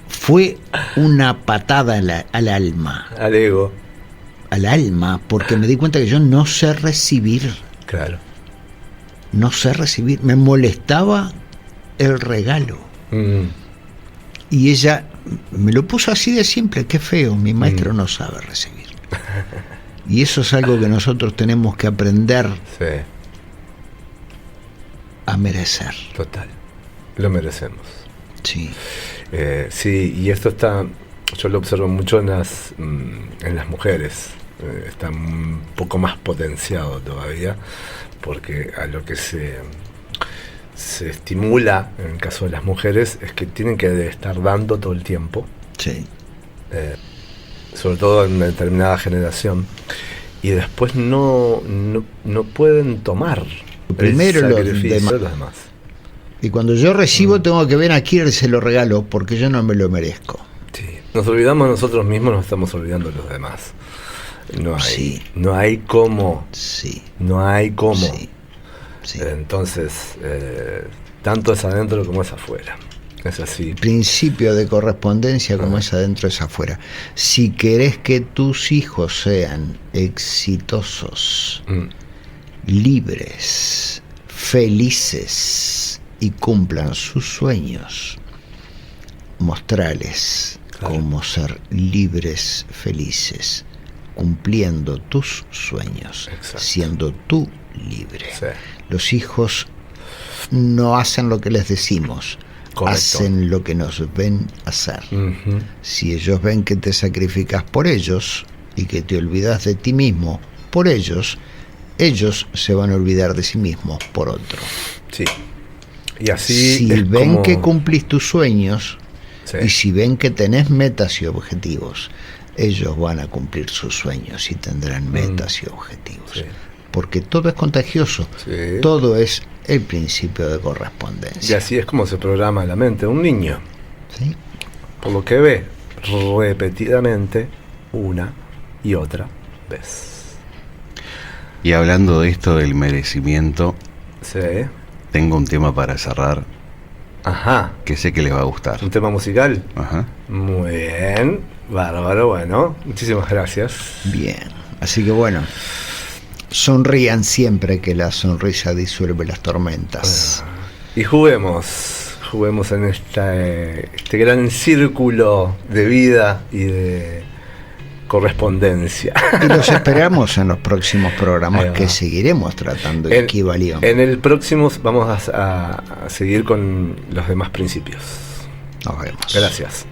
Fue una patada al alma. Al ego. Al alma, porque me di cuenta que yo no sé recibir. Claro. No sé recibir. Me molestaba el regalo. Y ella me lo puso así de simple, qué feo, mi maestro no sabe recibir. Y eso es algo que nosotros tenemos que aprender a merecer. Total. Lo merecemos. Sí. Sí, y esto yo lo observo mucho en las mujeres. Está un poco más potenciado todavía, porque a lo que se estimula en el caso de las mujeres es que tienen que estar dando todo el tiempo, Sí. sobre todo en una determinada generación, y después no pueden tomar Primero el los sacrificio de los demás. Y cuando yo recibo tengo que ver a quién se lo regalo, porque yo no me lo merezco. Sí. Nos olvidamos nosotros mismos, nos estamos olvidando de los demás. Sí. No hay cómo. Sí. No hay cómo. Sí. Sí. Entonces, tanto es adentro como es afuera. Es así. Principio de correspondencia como es adentro es afuera. Si querés que tus hijos sean exitosos, libres, felices y cumplan sus sueños, mostrales cómo ser libres, felices, cumpliendo tus sueños, Exacto. siendo tú libre. Sí. Los hijos no hacen lo que les decimos, Correcto. hacen lo que nos ven hacer. Ujú. Si ellos ven que te sacrificas por ellos y que te olvidas de ti mismo por ellos se van a olvidar de sí mismos por otro. Sí. Y así Si es ven como... que cumplís tus sueños, Sí. y si ven que tenés metas y objetivos, ellos van a cumplir sus sueños y tendrán metas y objetivos. Sí. Porque todo es contagioso, Sí. todo es el principio de Y correspondencia. así es como se programa la mente de un niño. ¿Sí? Por lo que ve repetidamente una y otra vez. Y hablando de esto del merecimiento, Sí. tengo un tema para cerrar Ajá. que sé que les va a gustar. ¿Un tema musical? Ajá. Muy bien. Bárbaro, bueno. Muchísimas gracias. Bien, así que bueno, sonrían siempre, que la sonrisa disuelve las tormentas. Y juguemos en este gran círculo de vida y de correspondencia. Y los esperamos en los próximos Ahí programas va. que seguiremos tratando En Kybalión. el próximo vamos a seguir con los demás principios. Nos vemos. Gracias.